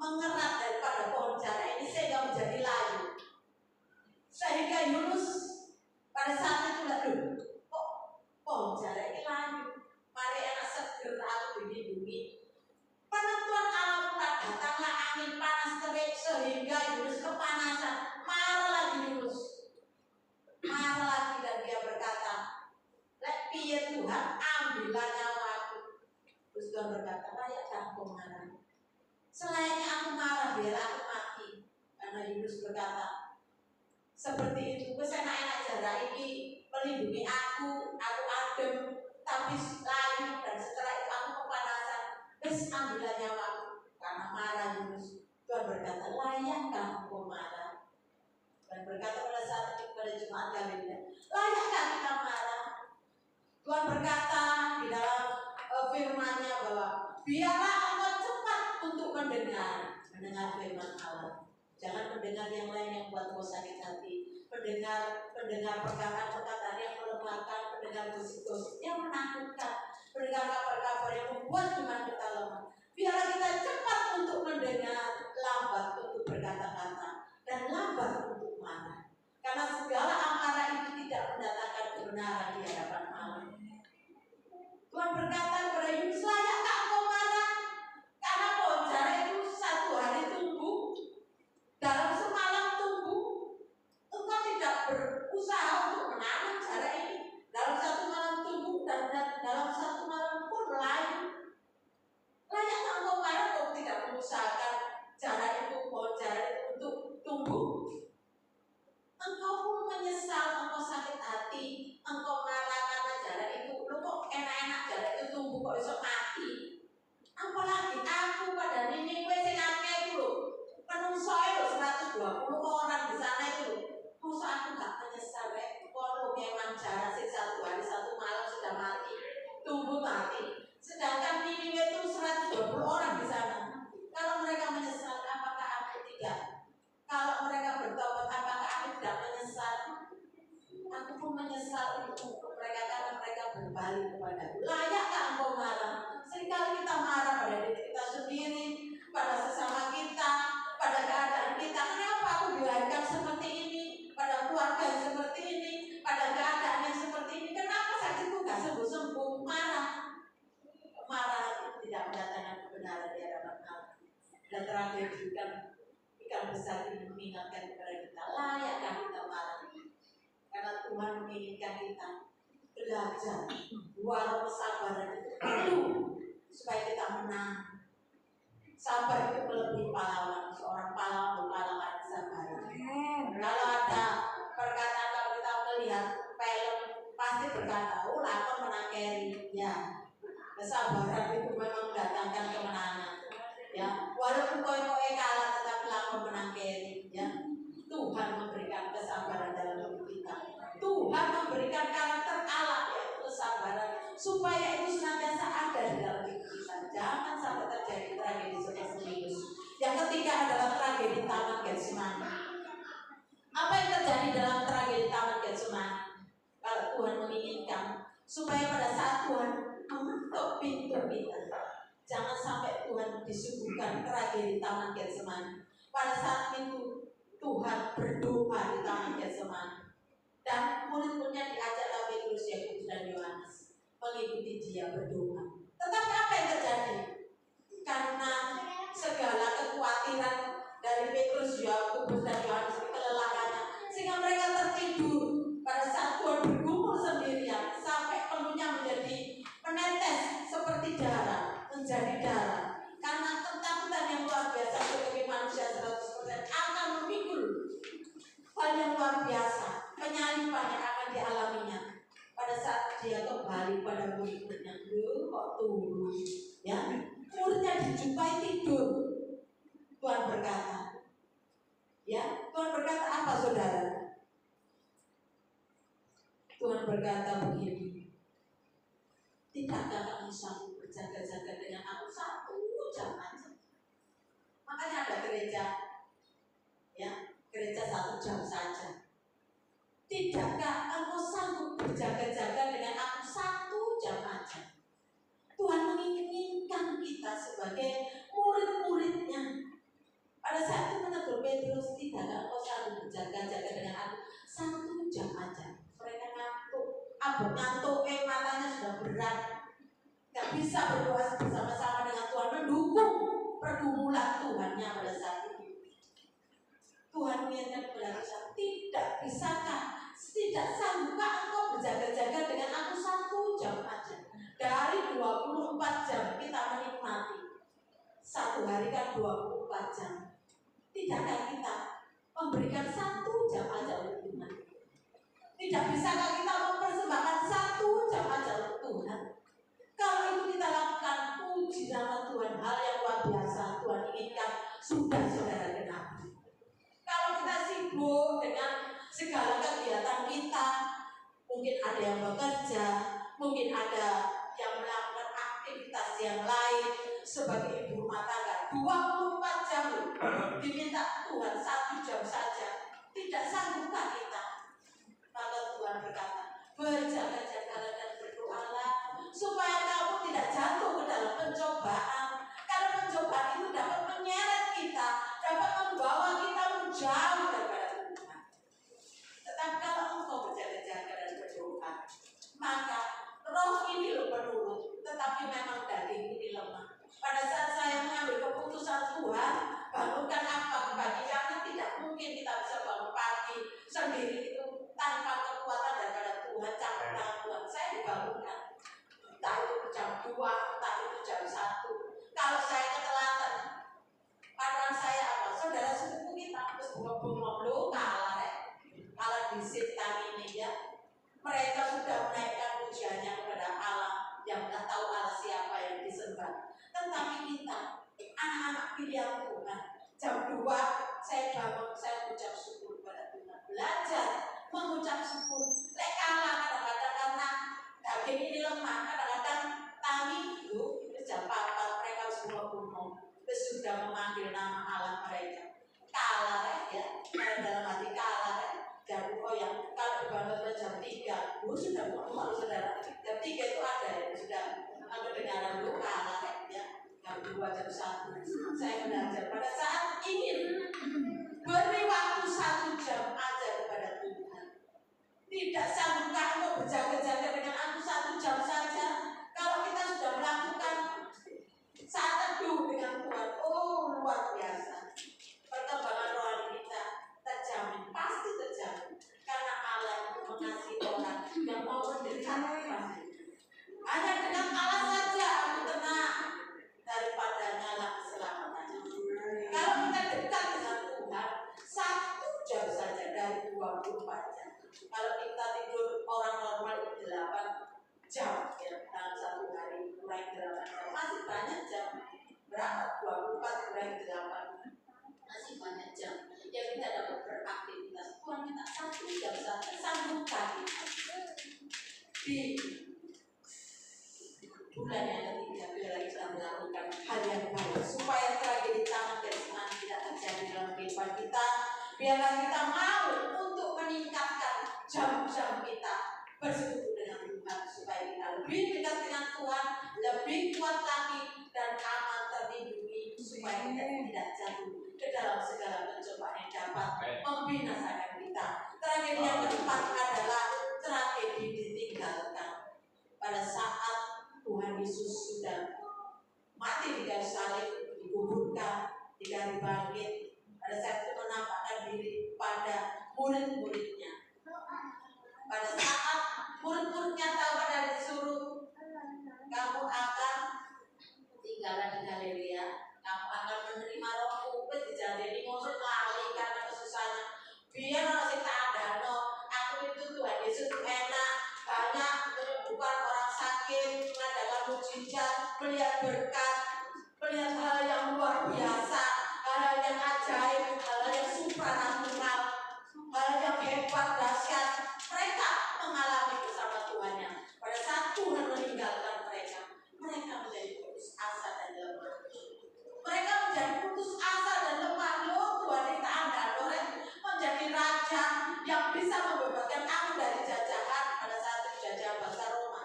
mengerat daripada pohon jara ini sehingga menjadi layu. Sehingga Yunus pada saat itu kok pohon jara ini layu, mari enak seger aku dilindungi. Penentuan Allah pula datanglah angin panas terik sehingga Yunus kepanasan. Marah lagi Yunus, marah lagi dan dia berkata, lek piye Tuhan, ambillah nyawaku. Terus Tuhan berkata, layakkah aku marah? Selainnya aku marah, biarlah aku mati. Karena Yunus berkata, seperti itu, wes enak-enak jara ini melindungi aku adem, tapi layu dan setelah itu aku kepanasan. Wes ambillah nyawaku. Karena marah Yunus, Tuhan berkata, layakkah aku marah? Dan berkata pada saat itu pada Jumat Galilea, layakkah kita marah? Tuhan berkata di dalam firman-Nya bahwa biarlah engkau cepat untuk mendengar firman Allah. Jangan mendengar yang lain yang buat kau sakit hati. Mendengar perkataan-perkataan yang melemahkan, mendengar gosip-gosip yang menakutkan, mendengar kabar-kabar yang membuat iman kita lemah. Biarlah kita cepat untuk mendengar, lambat untuk berkata-kata, dan lambat untuk marah. Karena segala amarah itu tidak mendatangkan kebenaran di hadapan Allah. Tuhan berkata kepada Yunus, layakkah engkau marah? Karena pohon jara itu 1 hari tumbuh, dalam semalam tumbuh. Engkau tidak berusaha untuk menanam jara ini. Dalam 1 malam tumbuh dan dalam 1 malam pun melayu. Layakkah engkau marah? Engkau tidak mengusahakan jara itu, pohon jara itu untuk tumbuh. Engkau pun menyesal, engkau sakit hati, engkau marah karena jara itu. Lu kok enak-enak jara itu tumbuh kok bisa mati. Apalagi aku pada Niniwe sing akeh itu lho. Penungsoe lho 120 orang di sana itu lho. Masa aku gak menyesal kono kewan memang jarak sih 1 hari 1 malam sudah mati, tunggu mati. Sedangkan Niniwe itu 120 orang di sana. Kalau mereka menyesal, apakah aku tidak? Kalau mereka bertobat, apakah aku tidak menyesal? Aku pun menyesal untuk mereka karena mereka berbalik kepadaku. Layakkah engkau marah? Seringkali kita marah pada diri kita sendiri, pada sesama kita, pada keadaan kita. Kenapa aku dilahirkan seperti ini? Pada keluarga yang seperti ini, pada keadaan yang seperti ini. Kenapa sakitku gak sembuh-sembuh? Marah. Marah itu tidak mendatangkan kebenaran di hadapan Allah. Dan terakhir juga ikan besar ini mengingatkan kepada kita, layakkah kita marah? Karena Tuhan menginginkan kita belajar walau kesabaran itu perlu supaya kita menang. Sabar itu melebihi pahlawan. Seorang pahlawan mengalahkan kesabaran. Kalau ada perkataan, kalau kita melihat film pasti berkata, oh lakon menang Keri. Ya, kesabaran itu memang mendatangkan kemenangan. Ya, walaupun kowe kalah tetap lakon menang Keri. Ya, Tuhan memberikan kesabaran dalam hidup kita. Tuhan memberikan karakter Allah, yaitu kesabaran, supaya itu senantiasa ada di dalam hidup kita. Jangan sampai terjadi tragedi seperti ini. Yang ketiga adalah tragedi Taman Getsemani. Apa yang terjadi dalam tragedi Taman Getsemani? Kalau Tuhan menginginkan supaya pada saat Tuhan mengetuk pintu kita, jangan sampai Tuhan disuguhkan tragedi Taman Getsemani. Pada saat itu Tuhan berdoa di Taman Getsemani, dan murid-muridnya diajaklah Petrus, Yakobus dan Yohanes mengikuti dia berdoa. Tetapi apa yang terjadi? Karena segala kekhawatiran dari Petrus, Yakobus dan Yohanes, kelelahannya, sehingga mereka tertidur pada saat Tuhan bergumul sendirian sampai penuhnya menjadi menetes seperti darah, menjadi darah. Karena ketakutan yang luar biasa sebagai manusia 100% akan memikul hal yang luar biasa, penyaliban yang akan dialaminya pada saat dia kembali pada murid-muridnya. Kok turun? Ya, muridnya dijumpai tidur. Tuhan berkata, ya, Tuhan berkata apa, saudara? Tuhan berkata begini, tidakkah kamu sanggup berjaga-jaga dengan aku 1 jam aja? Makanya ada gereja, ya, gereja 1 jam saja. Tidakkah engkau sanggup berjaga-jaga dengan aku 1 jam aja? Tuhan menginginkan kita sebagai murid-muridnya. Pada saat itu menegur Petrus, tidakkah engkau sanggup berjaga-jaga dengan aku 1 jam aja? Mereka ngantuk, ngantuk, matanya sudah berat, gak bisa berdoa bersama-sama dengan Tuhan, mendukung pergumulan Tuhannya pada saat itu. Tuhan mengingatkan kepada kita, tidak sanggupkah engkau berjaga-jaga dengan aku 1 jam aja? Dari 24 jam kita menikmati, 1 hari kan 24 jam. Tidakkah kita memberikan 1 jam aja untuk Tuhan? Tidak bisakah kita mempersembahkan 1 jam aja untuk Tuhan? Kalau itu kita lakukan, puji nama Tuhan, hal yang luar biasa Tuhan inginkan sudah saudara genapi. Kalau kita sibuk dengan segala kegiatan kita, mungkin ada yang bekerja, mungkin ada yang melakukan aktivitas yang lain sebagai ibu rumah tangga, 24 jam diminta Tuhan 1 jam saja, tidak sanggupkah kita? Maka Tuhan berkata, berjaga-jagalah dan berdoalah supaya kamu tidak jatuh ke dalam pencobaan. Karena pencobaan itu dapat menyeret kita, dapat membawa kita menjauh daripada Tuhan. Tetapi kalau engkau berjaga-jaga dan berdoa, maka roh ini loh penurut, tetapi memang daging ini lemah. Pada saat saya mengambil keputusan Tuhan, bangunkan apa pagi, karena tidak mungkin kita bisa bangun pagi sendiri itu tanpa kekuatan daripada Tuhan, campur tangan Tuhan. Saya dibangunkan, entah itu jam 2, entah itu jam 1. Kalau saya ketelatan, padahal saya apa? Saudara sepupu kita terus bunga-bunga kalah di setan ini ya. Mereka sudah menaikkan pujiannya kepada Allah yang tidak tahu Allah siapa yang disembah. Tetapi kita, anak-anak pilihan Tuhan, jam 2 saya bangun, saya ucap syukur kepada Tuhan. Belajar mengucap syukur. Lek kalah daging ini lemah. Kadang-kadang tani itu jam 4 mereka semua gunung sudah memanggil nama Allah mereka. Kalah ya, dalam hati kalah ya. Jam yang kalau dibangun jam 3, sudah bukan saudara. Jam 3 itu ada ya, sudah kedengaran lu kalah ya. Jam 2, jam 1 saya belajar pada saat ingin beri waktu 1 jam aja kepada Tuhan. Tidak sanggup untuk berjaga-jaga dengan aku 1 jam saja. Kalau kita sudah melakukan saat teduh dengan Tuhan, oh luar biasa. Perkembangan rohani kita terjamin, pasti terjamin. Karena Allah itu mengasihi orang yang mau mendekat. Hanya dengan Allah saja aku tenang daripada nyala keselamatannya. Kalau kita dekat dengan Tuhan 1 jam saja dari 24 jam. Kalau kita tidur orang normal 8 jam ya, dalam 1 hari kurang 8 jam, masih banyak jam. Berapa? 24 kurang 8, masih banyak jam yang kita dapat beraktivitas. Tuhan kita 1 jam saja, sanggupkan di bulan yang ketiga biarlah kita melakukan hal yang baik supaya tragedi taman dan tidak terjadi dalam kehidupan kita. Biarlah kita mau untuk meningkatkan jam-jam kita bersekutu dengan Tuhan supaya kita lebih dekat dengan Tuhan, lebih kuat lagi dan aman terlindungi supaya kita tidak jatuh ke dalam segala pencobaan yang dapat membinasakan kita. Tragedi yang keempat adalah tragedi ditinggalkan. Pada saat Tuhan Yesus sudah mati di kayu salib, dikuburkan, dikali bangkit, pada saat itu menampakkan diri pada murid-muridnya. Pada saat murid-muridnya tahu pada disuruh, kamu akan tinggalkan di Galilea, kamu akan menerima Roh Kudus di jadi murid lali karena kesusahannya. Biar orang kita ada, aku itu Tuhan Yesus enak, banyak menyembuhkan orang sakit, mengadakan mujizat, melihat berkat, melihat hal yang luar biasa, hal yang ajaib, hal yang supranatural, hal yang hebat, dahsyat. Mereka mengalami bersama Tuhannya. Pada saat Tuhan meninggalkan mereka, mereka menjadi putus asa dan lemah. Mereka menjadi putus asa dan lemah. Loh, Tuhan kita andalkan menjadi raja yang bisa membebaskan aku dari jajahan pada saat jajahan bangsa Roma.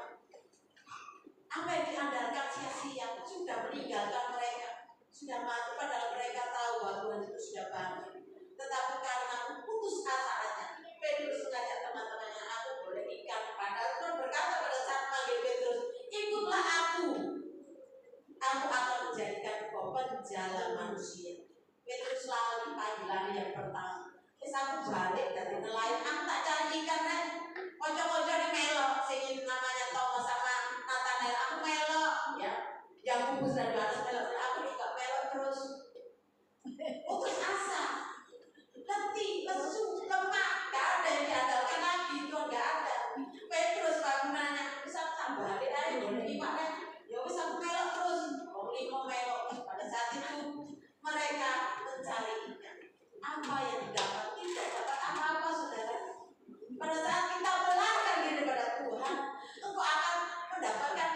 Apa yang diandalkan sia-sia, sudah meninggalkan mereka, sudah mati, padahal mereka tahu bahwa Tuhan itu sudah bangkit. Tetapi karena putus asa aja, Petrus mengajak teman-temannya, aku boleh ikan. Padahal Tuhan berkata pada saat panggil Petrus, ikutlah aku akan menjadikan kau penjala manusia. Petrus lali panggilan yang pertama. Terus aku balik dari nelayan, aku tak cari ikan kan. Kocok-kocok ini melok, singin namanya Thomas sama Nathanael, aku melok ya. Yang bungkus dan Yohanes melok, aku juga melok terus. Putus asa, letih, lesu, lemah, gak ada yang diandalkan lagi, itu gak ada. Petrus bangunannya, bisa tambah balik aja, ini Pak kan. Ya bisa aku melok terus, lima melok. Pada saat itu mereka mencari ikan. Apa yang didapat? Tidak dapat apa-apa, saudara. Pada saat kita melanggar diri pada Tuhan, engkau akan mendapatkan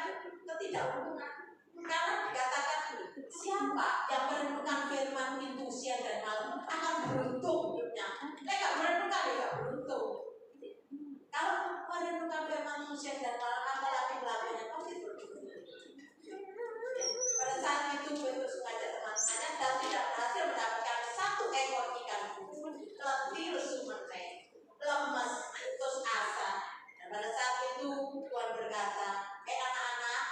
ketidakuntungan. Karena dikatakan siapa yang merenungkan firman itu siang dan malam akan beruntung hidupnya. Mereka merenungkan juga beruntung. Kalau merenungkan firman itu siang dan malam apalagi melakukannya pasti beruntung. Pada saat itu Petrus mengajak teman-temannya dan tidak berhasil mendapatkan 1 ekor ikan pun. Letih, lesu, meneh, lemas, putus asa. Dan pada saat itu Tuhan berkata, anak-anak,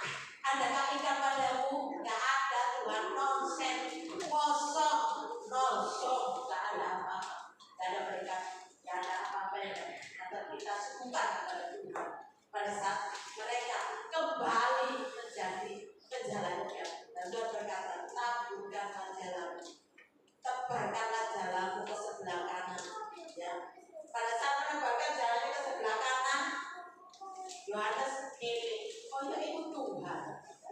adakah ikan padamu? Gak ada Tuhan, nonsen, kosong, gak ada apa-apa. Gak ada berkat, gak ada apa-apa yang dapat kita sukukan kepada Tuhan. Pada saat mereka kembali menjadi penjalannya, dan Tuhan berkata, taburkanlah jalanmu, tebarkanlah jalanmu ke sebelah kanan. Ya. Pada saat menebarkan jalannya ke sebelah kanan, Yohanes milih, oh ya itu Tuhan.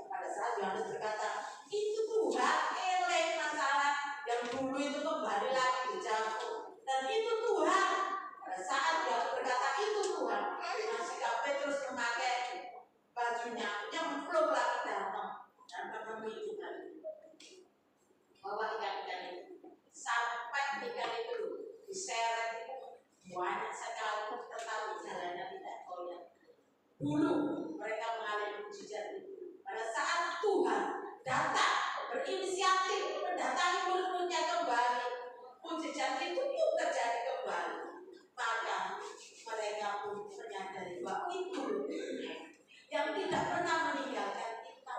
Pada saat Yohanes berkata, itu Tuhan, elek masalah yang dulu itu kembali lagi dijatuh, dan itu Tuhan. Pada saat Yohanes berkata itu Tuhan, sikap Petrus memakai Dulu mereka mengalami mujizat itu. Pada saat Tuhan datang berinisiatif mendatangi murid-muridnya kembali, mujizat itu pun terjadi kembali. Maka mereka pun menyadari bahwa itu yang tidak pernah meninggalkan kita.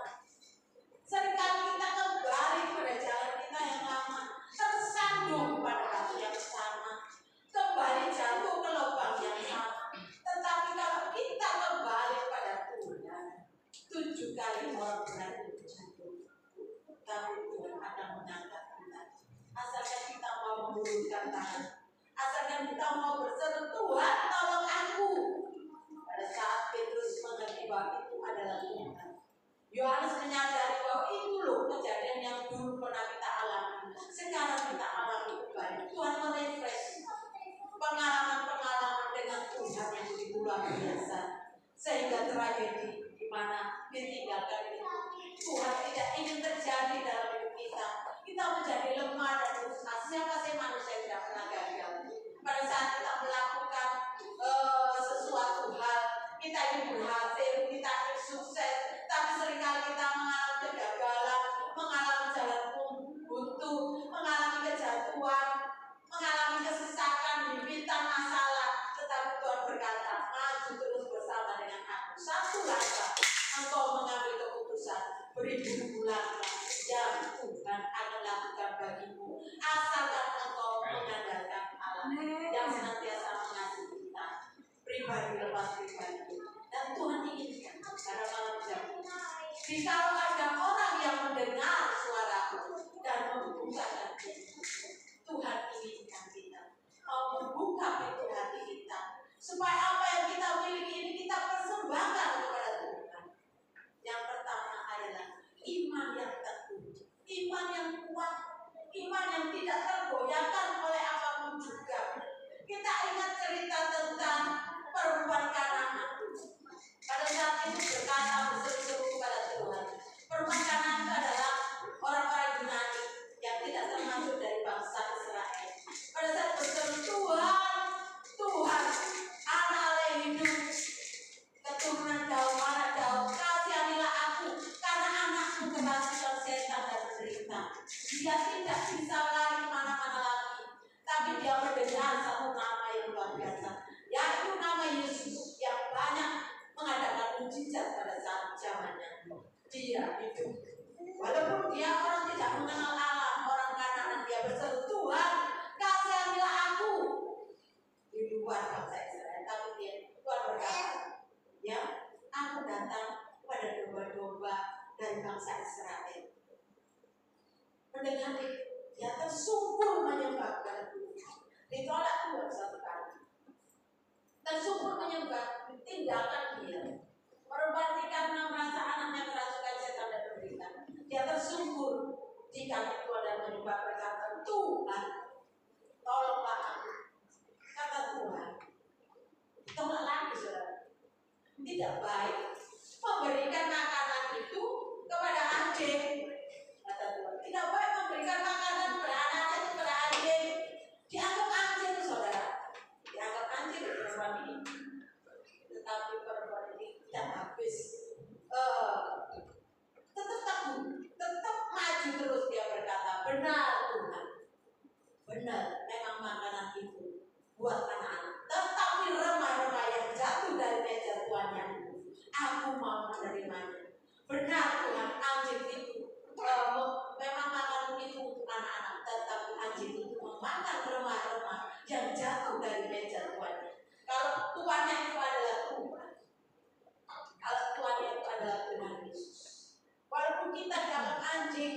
Seringkali kita kembali pada jalan kita yang lama, tersandung pada batu yang sama, kembali jatuh ke lubang yang sama. Tetapi kalau kita kembali pada Tuhan, 7 kali orang benar itu jatuh, tapi Tuhan akan mengangkat kita. Asalkan kita mau mengulurkan tangan, asalkan kita mau berseru, Tuhan tolong aku. Pada saat Petrus mengerti bahwa itu adalah Tuhan, Yohanes menyadari bahwa itu loh kejadian yang dulu pernah kita alami, sekarang kita alami kembali. Tuhan merefresh pengalaman-pengalaman dengan Tuhan yang begitu luar biasa, sehingga tragedi di mana ditinggalkan itu Tuhan tidak ingin terjadi dalam hidup kita. Kita menjadi lemah dan putus asa. Siapa sih manusia yang tidak pernah gagal? Pada saat kita melakukan sesuatu hal, kita ingin berhasil, kita ingin sukses, tapi seringkali kita mengalami kegagalan, mengalami jalan buntu, mengalami kejatuhan, mengalami kesesakan, diminta masalah. Tetapi Tuhan berkata, maju terus bersama dengan aku. Satu langkah engkau mengambil keputusan, beribu langkah yang Tuhan akan lakukan bagimu, asalkan engkau mengandalkan Allah yang senantiasa mengasihi kita, pribadi lepas pribadi. Dan Tuhan inginkan pada malam jam jikalau ada orang yang mendengar suaraku dan membuka hati, Tuhan inginkan kita mau membuka pintu hati kita, supaya apa yang kita miliki ini kita persembahkan kepada Tuhan. Yang pertama adalah iman yang teguh, iman yang kuat, iman yang tidak tergoyahkan oleh apapun juga. Kita ingat cerita tentang perempuan Kanaan. Pada saat itu berkata berseru-seru kepada Tuhan. Perempuan Kanaan itu adalah orang-orang Yunani yang tidak termasuk dari bangsa Israel. Pada saat berseru, Tuhan, Tuhan, anak oleh hidup, keturunan Daud, anak Daud, kasihanilah aku, karena anakku kemasukan setan dan menderita. Dia tidak bisa lari kemana-mana lagi, tapi dia mendengar satu nama yang luar biasa, yaitu nama Yesus yang banyak mengadakan mujizat pada saat zamannya. Dia hidup, walaupun dia orang tidak mengenal Allah, orang Kanaan, dia berseru, Tuhan, kasihanilah aku. Di luar bangsa Israel, tapi Tuhan berkata, ya, aku datang kepada domba-domba dari bangsa Israel. Mendengar itu, dia tersungkur menyembah kepada Tuhan. Ditolak Tuhan satu kali. Tersungkur menyembah, ditinggalkan dia. Perempuan karena merasa anaknya kerasukan setan dan menderita, dia tersungkur di kaki Tuhan dan menyembah, berkata, Tuhan, tolonglah aku. Kata Tuhan, tolak lagi saudara. Tidak baik memberikan makanan itu kepada anjing. Kata Tuhan, tidak baik memberikan makanan kepada anak-anak itu kepada anjing. Dianggap anjing saudara, dianggap anjing perempuan ini. Tetapi perempuan ini tidak habis tetap teguh, tetap maju terus. Dia berkata, benar Tuhan, benar memang makanan itu buat anak-anak, tetapi remah-remah yang jatuh dari meja tuannya aku mau menerimanya. Benar Tuhan, anjing itu memang makanan itu untuk anak-anak, tetapi anjing itu memakan remah-remah yang jatuh dari meja tuannya. Kalau tuannya itu adalah Tuhan, kalau tuannya itu adalah Tuhan Yesus, walaupun kita dianggap anjing,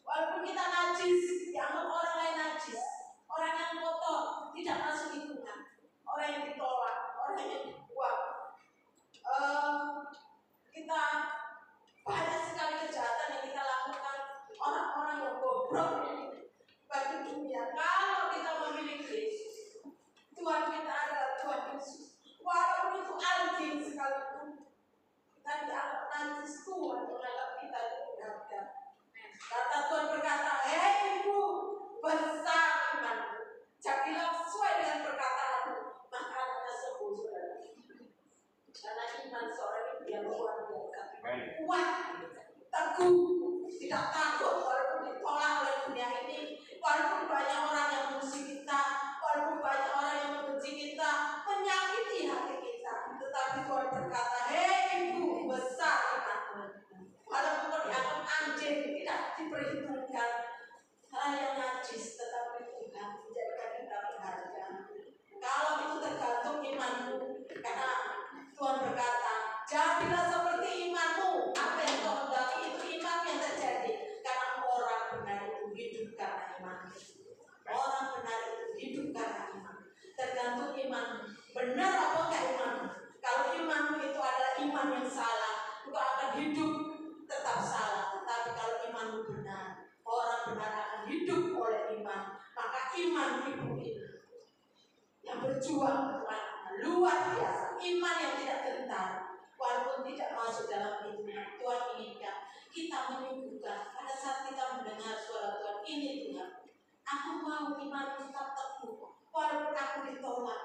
walaupun kita najis, dianggap orang lain najis, orang yang kotor, tidak masuk hitungan, orang yang ditolak, orang yang dibuang. Kita banyak sekali kejahatan yang kita lakukan, orang-orang yang bobrok bagi dunia. Kalau kita memiliki Yesus, Tuhan kita adalah Tuhan Yesus, walaupun itu anjing sekalipun, kita dianggap najis, Tuhan menganggap kita itu berharga. Kata Tuhan berkata, hei ibu, besar imanmu, jadilah sesuai dengan perkataanmu, maka anaknya sembuh saudara. teguh, tidak takut walaupun ditolak oleh dunia ini, walaupun banyak orang yang musuh kita, walaupun banyak orang yang membenci kita, menyakiti hati kita, tetapi Tuhan berkata, hei ibu besar imanmu, walaupun kau dianggap anjing tidak diperhitungkan hal yang najis, tetapi Tuhan menjadikan kita berharga. Kalau itu tergantung imanmu, karena Tuhan berkata, jadilah seperti imanmu. Apa yang kau hendaki itu iman yang terjadi. Karena orang benar itu hidup karena iman. Orang benar itu hidup karena iman. Tergantung iman. Benar apa enggak iman? Kalau imanmu itu adalah iman yang salah, engkau akan hidup tetap salah. Tetapi kalau imanmu benar, orang benar akan hidup oleh iman. Maka iman ibu ini yang berjuang luar biasa, iman yang tidak gentar, walaupun tidak masuk dalam hitungan. Tuhan inginkan kita menyuguhkan pada saat kita mendengar suara Tuhan, ini Tuhan, aku mau iman tetap teguh, walaupun aku ditolak,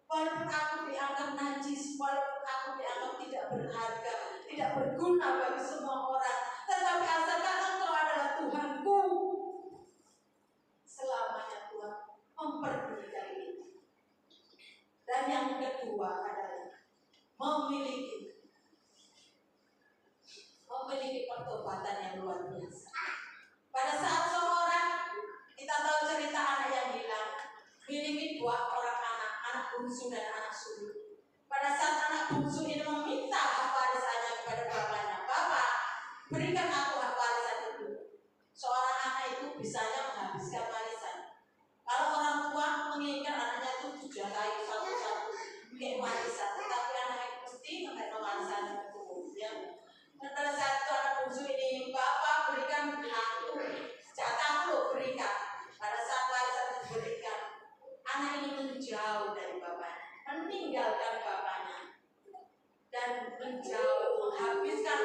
walaupun aku dianggap najis, walaupun aku dianggap tidak berharga, tidak berguna bagi semua orang, tetapi asalkan Engkau adalah Tuhanku, selamanya Tuhan memperdulikan itu. Dan yang kedua adalah memiliki pertobatan yang luar biasa. Pada saat seorang, kita tahu cerita anak yang hilang, memiliki 2 orang anak bungsu dan anak sulung. Pada saat anak bungsu ini meminta hak warisannya kepada bapaknya, "Bapak, berikan aku hak warisan itu." Seorang anak itu bisanya menghabiskan warisan. Kalau orang tua menginginkan anaknya itu dijatahi satu-satu kayak warisan, tetapi anak itu mesti memberikan warisan itu. Ya. Dan pada saat itu anak bungsu ini, "Bapak, berikan aku jatahku, berikan." Pada saat warisan diberikan, anak ini menjauh dari bapaknya, meninggalkan bapaknya, dan menjauh menghabiskan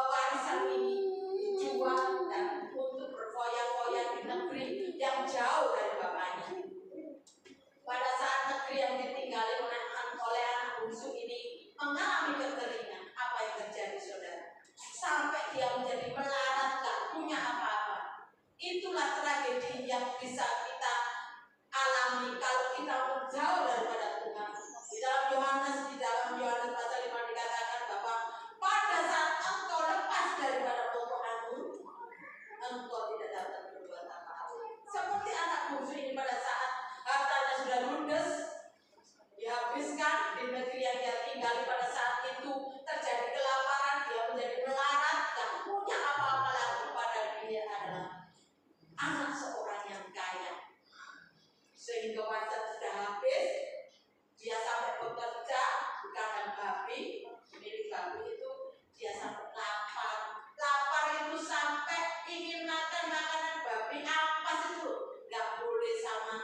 warisan ini dijual dan untuk berfoya-foya di negeri yang jauh dari bapaknya. Pada saat negeri yang ditinggali oleh anak bungsu ini mengalami kekeringan, apa yang terjadi saudara? Sampai dia menjadi melarat, tak punya apa-apa. Itulah tragedi yang bisa kita alami kalau kita menjauh daripada Tuhan. Di dalam Yohanes pasal 5 dikatakan bahwa pada saat engkau lepas daripada pokok anggur, engkau tidak dapat berbuat apa-apa. Seperti anak bungsu ini, pada saat hartanya sudah ludes, dihabiskan di negeri yang dia tinggali, pada saat itu terjadi kelaparan, dia menjadi melarat, tak punya apa-apa lagi. Pada dia adalah anak seorang yang kaya, sehingga warisan sudah habis, dia sampai bekerja di kandang babi, milik babi itu, dia sampai lapar itu sampai ingin makan makanan babi ampas itu, nggak boleh sama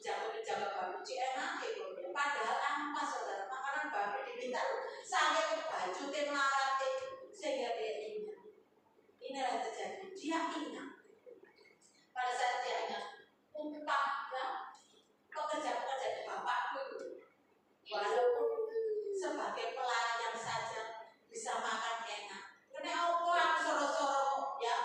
jaga babi, enak itu, padahal ampas saudara, makanan babi diminta sampai baju tim larat, sehingga dia ingat. Inilah yang terjadi, dia ingat. Pada saat dia ingat, upah ya, pekerja-pekerja di bapakku itu, walaupun sebagai pelayan saja bisa makan enak. Karena aku soro-soro ya,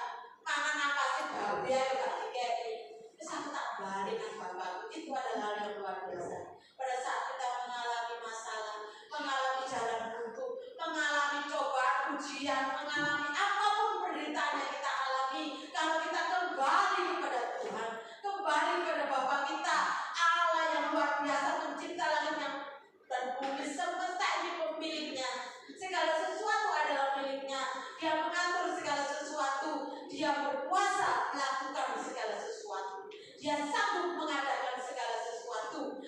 makan apa sih babi ya gak dikei. Terus aku tak balik dengan bapakku. Itu adalah hal yang luar biasa. Pada saat kita mengalami masalah, mengalami jalan buntu, mengalami cobaan, ujian, mengalami apapun penderitaan yang kita alami, kalau kita kembali kepada Tuhan, kembali kepada Bapa kita, Allah yang luar biasa, pencipta langit dan bumi, semesta ini pemiliknya. Segala sesuatu adalah miliknya. Dia mengatur segala sesuatu. Dia berkuasa melakukan segala sesuatu. Dia sanggup mengadakan segala sesuatu.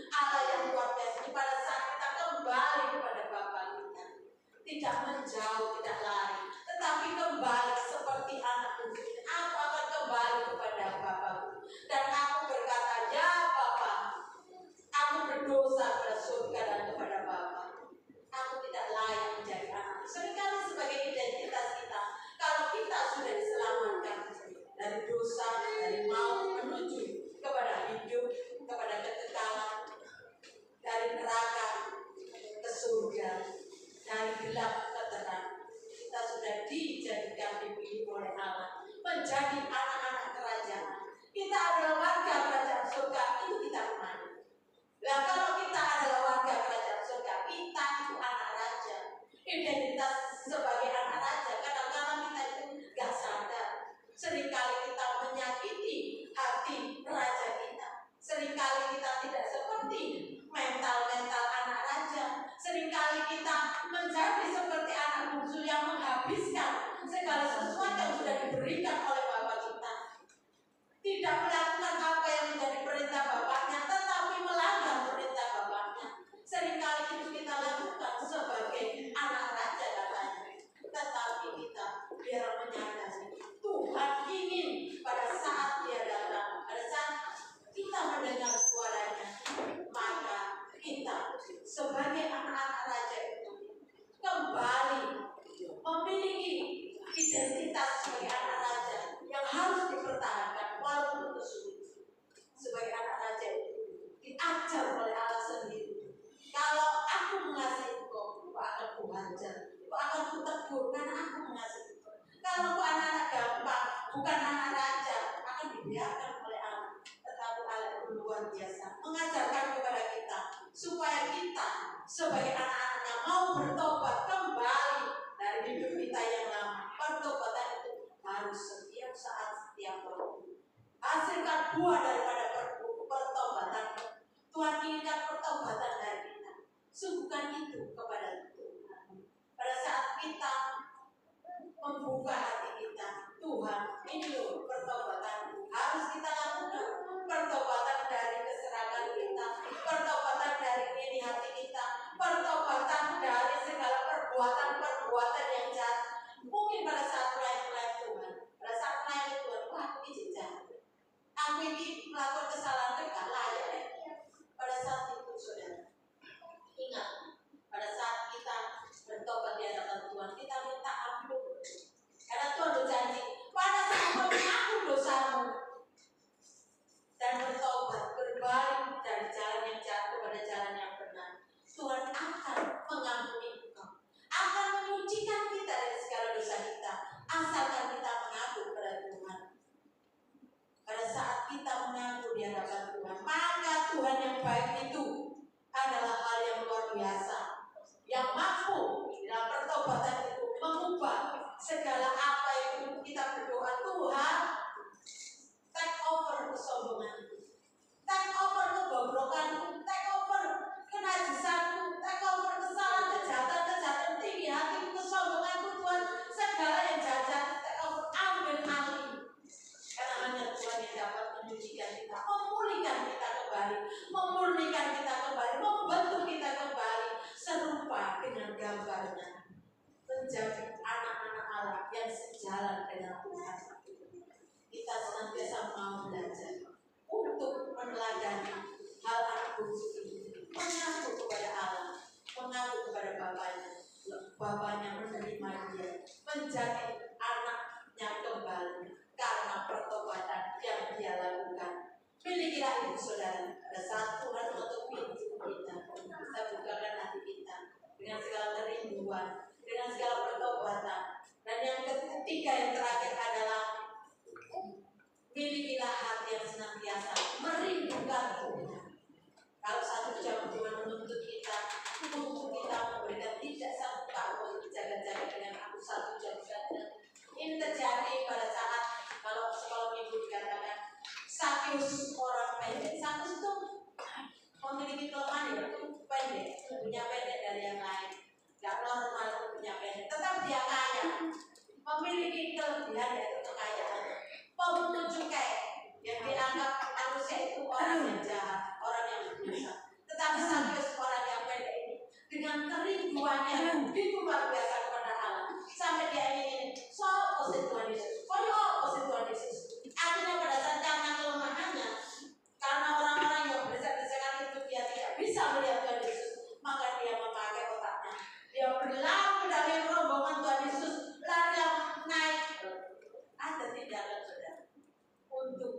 identitas sebagai anak raja. Kadang-kadang kita itu gak sadar. Seringkali kita menyakiti hati raja kita. Seringkali kita tidak seperti mental-mental anak raja. Seringkali kita menjadi seperti anak bungsu yang menghabiskan segala sesuatu yang sudah diberikan oleh Bapak kita. Tidak melakukan apa yang menjadi perintah Bapaknya, tetapi melanggar perintah Bapaknya. Seringkali itu kita lakukan sebagai anak raja katanya. Tetapi kita biar menyadari Tuhan ingin pada saat Dia datang, pada saat kita mendengar suaranya, maka kita sebagai anak-anak raja itu kembali memiliki identitas sebagai anak raja yang harus dipertahankan walaupun itu sulit. Sebagai anak raja itu diajar oleh Allah sendiri. Kalau aku mengasihi engkau, aku akan kuhajar, aku akan kutegur karena aku mengasihi engkau. Kalau aku anak-anak gampang, bukan anak raja, akan dibiarkan oleh Allah. Tetapi Allah itu luar biasa, mengajarkan kepada kita supaya kita sebagai anak-anak yang mau bertobat kembali dari hidup kita yang lama. Pertobatan itu harus setiap saat, setiap waktu. Hasilkan buah daripada pertobatan. Tuhan inginkan pertobatan dari kita. Sungguhkan itu kepada Tuhan. Pada saat kita membuka hati kita, Tuhan, ini loh pertobatan harus kita lakukan. Pertobatan dari keserakahan kita, pertobatan dari ini hati kita, pertobatan dari segala perbuatan-perbuatan yang jahat. Mungkin pada saat mulai Tuhan, pada saat mulai Tuhan, wah aku ini jahat, aku ini melakukan kesalahan yang gak layak. Pada saat itu saudara, ingat, pada saat kita bertobat di hadapan Tuhan, kita minta ampun. Karena Tuhan berjanji, pada saat kau mengaku dosamu dan bertobat, berbalik dari jalan yang jahat kepada jalan yang benar, Tuhan akan mengampuni engkau, akan menyucikan kita dari segala dosa kita, asalkan kita mengaku kepada Tuhan. Pada saat kita mengaku di hadapan Tuhan, maka Tuhan yang baik itu adalah hal yang luar biasa, yang mampu dalam pertobatan itu mengubah segala apa yang kita berdoa. Tuhan, take over kesombonganku, take over kebobrokanku, take over kenajisanku, take over kejahatan tinggi hatiku, kesombonganku. Tuhan, segala yang jahat take over, ambil alih. Karena hanya Tuhan yang dapat menyucikan kita, memulihkan kita kembali, memurnikan kita kembali, membentuk kita kembali serupa dengan gambarnya, menjadi anak-anak Allah yang sejalan dengan Tuhan. Kita senantiasa mau belajar untuk meneladani hal anak bungsu ini, mengaku kepada Allah, mengaku kepada Bapaknya menerima dia menjadi anaknya kembali karena pertobatan yang dia lakukan. Milikilah itu saudara. Pada saat Tuhan mengetuk pintu kita bukakan hati kita dengan segala kerinduan, dengan segala pertobatan. Dan yang ketiga, yang terakhir adalah milikilah hati yang senantiasa merindukan Tuhan. Kalau 1 jam Tuhan menuntut kita untuk kita memberikan tidak 1 tahun jaga-jaga dengan aku 1 jam saja. Ini terjadi pada saat kalau sekolah minggu dikatakan Sakyus orang pendek. Sakyus itu memiliki kelemahan, itu pendek, punya pendek dari yang lain. Gak normal itu punya pendek, tetap dia kaya, memiliki kelebihan yaitu kekayaan. Pembunuh cukai yang dianggap manusia itu orang yang jahat, orang yang berdosa. Tetapi Sakyus orang yang pendek ini dengan kerinduannya begitu luar biasa kepada Allah, sampai dia ingin opposite Tuhan Yesus, opposite Tuhan Yesus. Akhirnya pada saat karena kelemahannya, karena orang-orang yang berdesak-desakan itu dia tidak bisa melihat Tuhan Yesus, maka dia memakai otaknya. Dia berlari dari rombongan Tuhan Yesus, lari naik. Ada tindakan saudara untuk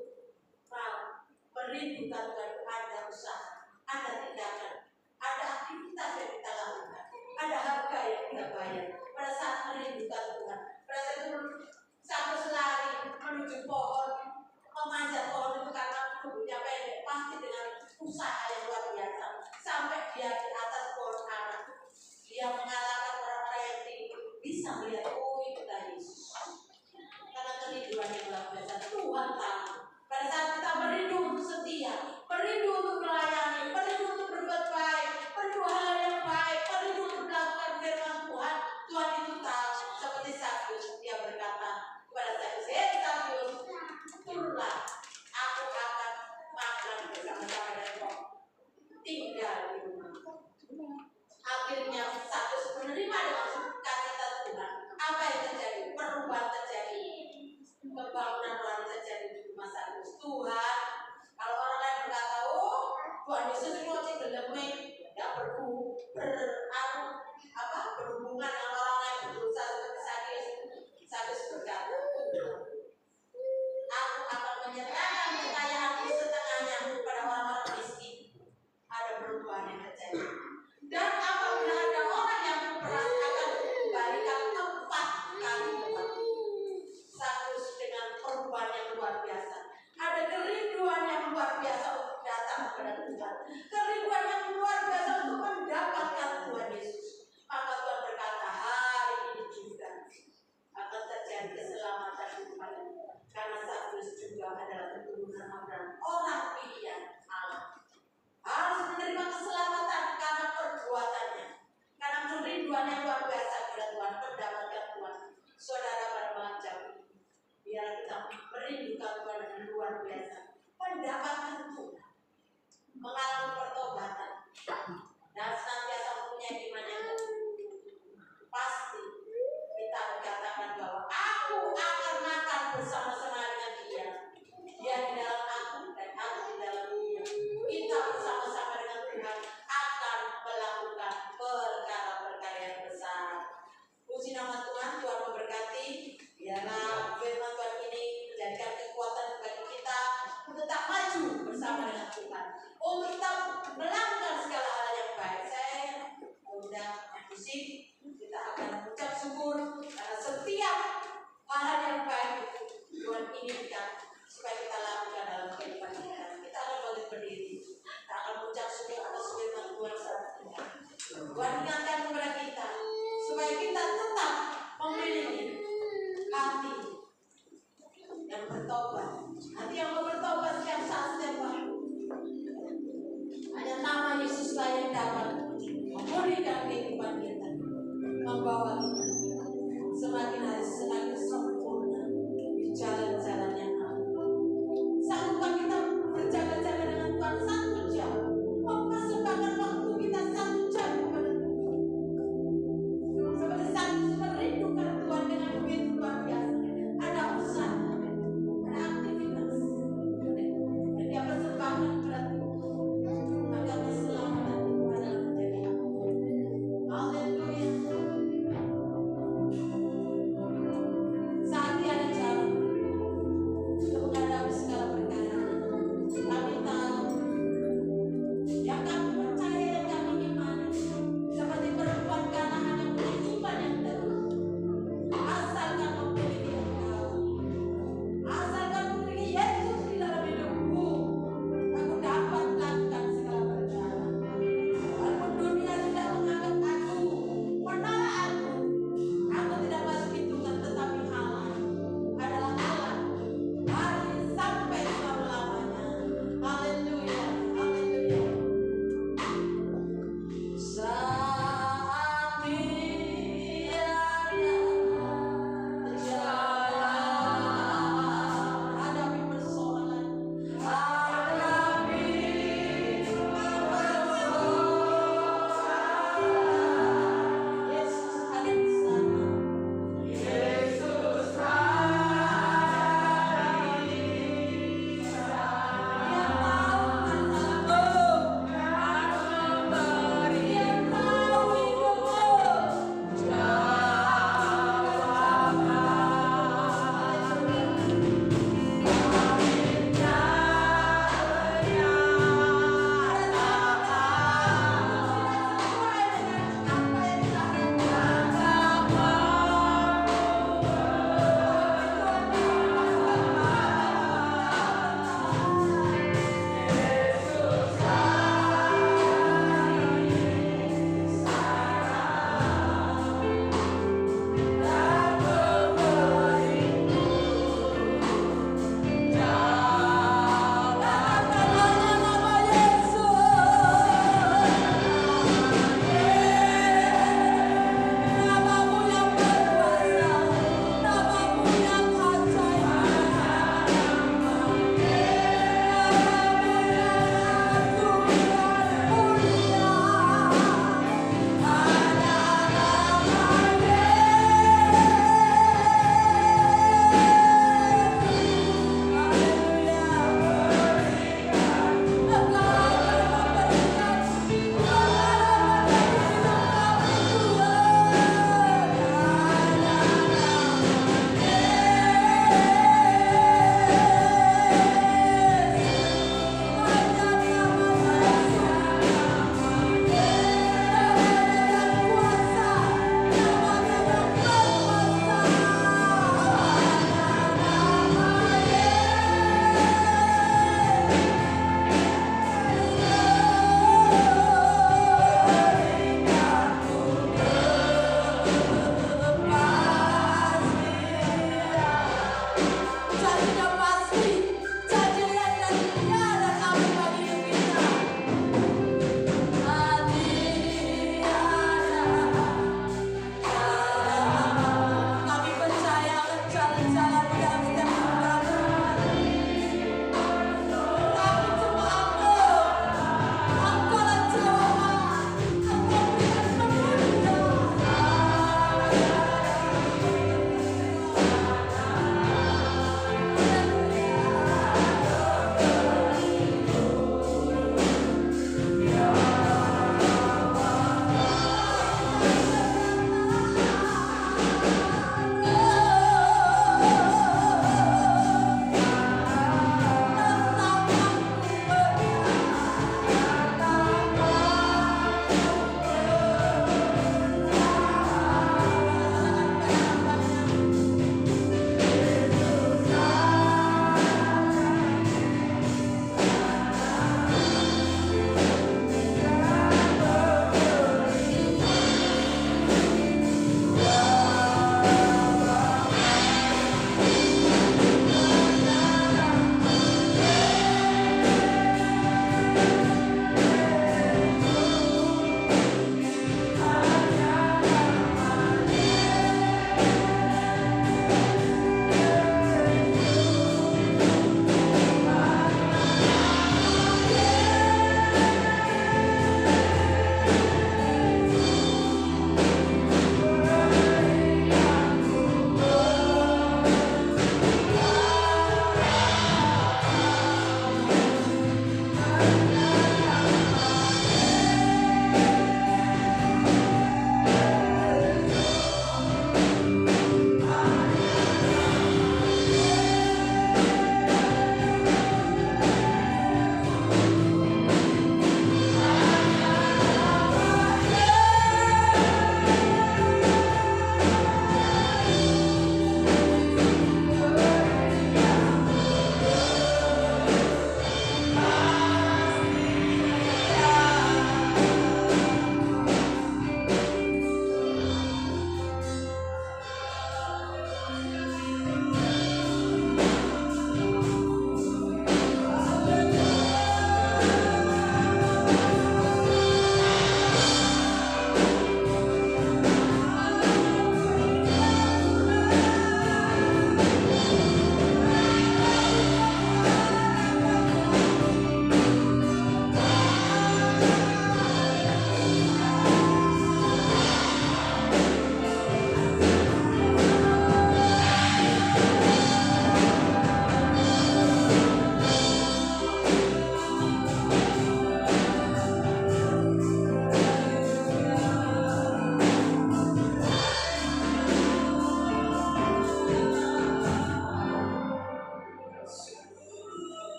merindukan Tuhan, ada usaha, ada tindakan, ada aktivitas yang kita lakukan, ada harga yang kita bayar pada saat merindukan Tuhan. Pada saat itu sampai selari menuju pohon, memanjat pohon itu karena tubuhnya pendek, pasti dengan usaha yang luar biasa. Sampai dia di atas pohon ara, dia mengalahkan orang-orang yang Tuhan Yesus itu aja geleme ya berhubungan dengan orang yang berdosa seperti Sakeus berkata, aku akan menyerahkan kekayaanku setengahnya kepada orang-orang miskin. Ada perubahan yang terjadi. Dan apabila ada orang yang berperan akan kembalikan 4 kali lipat. Sakeus dengan perubahan yang luar biasa. Ada kerinduan yang luar biasa untuk datang kepada Tuhan. Kerinduan yang luar biasa untuk mendapatkan Tuhan Yesus. Maka Tuhan berkata, hari ini juga akan terjadi keselamatan kepadanya. Karena Sakeus juga adalah keturunan Abraham, orang pilihan Allah. Harus menerima keselamatan karena perbuatannya, karena kerinduan yang luar biasa kepada Tuhan, mendapatkan Tuhan. Saudara, pada malam jam ini, biar kita merindukan Tuhan dengan luar biasa, mendapatkan Tuhan, mengalami pertobatan, dan senantiasa mempunyai iman yang teguh. Pasti kita berkatakan bahwa aku akan makan bersama-sama dengan Dia. Dia di dalam aku dan aku di dalam Dia. Kita bersama-sama dengan Tuhan akan melakukan perkara-perkara yang besar. Puji nama Tuhan, Tuhan memberkati. Biarlah firman Tuhan ini menjadikan kekuatan bagi kita untuk tetap maju bersama dengan Tuhan, untuk tetap melakukan segala hal yang baik. Saya sudah musik, kita akan mengucap syukur karena setiap hal yang baik Tuhan inginkan supaya kita lakukan dalam kehidupan kita. Kita akan balik berdiri, kita akan mengucap syukur atas firman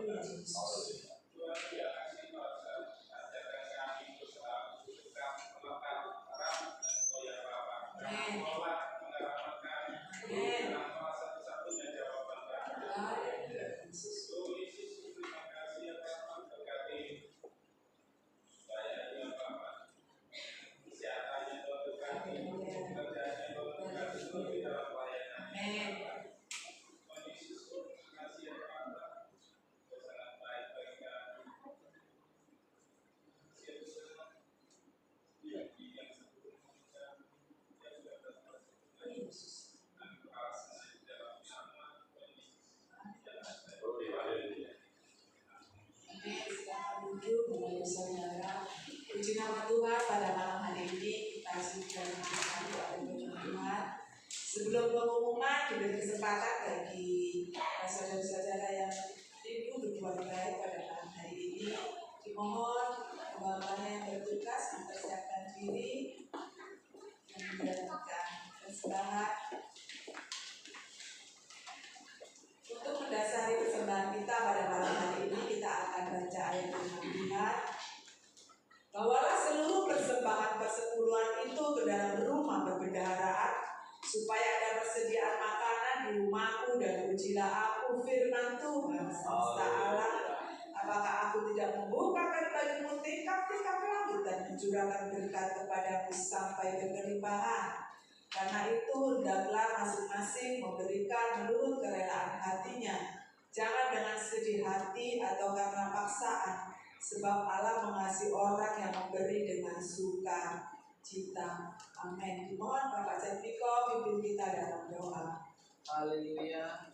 Haleluya Yesus. Amin. Amin. Haleluya Yesus. Amin. Yesus. Amin. Silakan duduk Bapak Saudara. Puji nama Tuhan pada malam hari ini kita sudah mendengarkan doa dan firman Tuhan. Sebelum pengumuman diberi kesempatan bagi saudara-saudara yang rindu berbuat baik pada malam hari ini. Dimohon teman-teman yang bertugas mempersiapkan diri dan menjalankan persembahan. Untuk mendasari persembahan kita pada malam hari ini, kita akan baca ayat firman Tuhan. Bawalah seluruh persembahan persepuluhan itu ke dalam rumah perbendaharaan, supaya ada persediaan makanan di rumahku, dan ujilah aku firman Tuhan semesta alam. Apakah aku tidak membukakan bagimu tingkap-tingkap langit dan mencurahkan berkat kepadamu sampai berkelimpahan? Karena itu hendaklah masing-masing memberikan menurut kerelaan hatinya, jangan dengan sedih hati atau karena paksaan, sebab Allah mengasihi orang yang memberi dengan sukacita. Amin. Mohon Bapak Jatmiko pimpin kita dalam doa. Haleluya.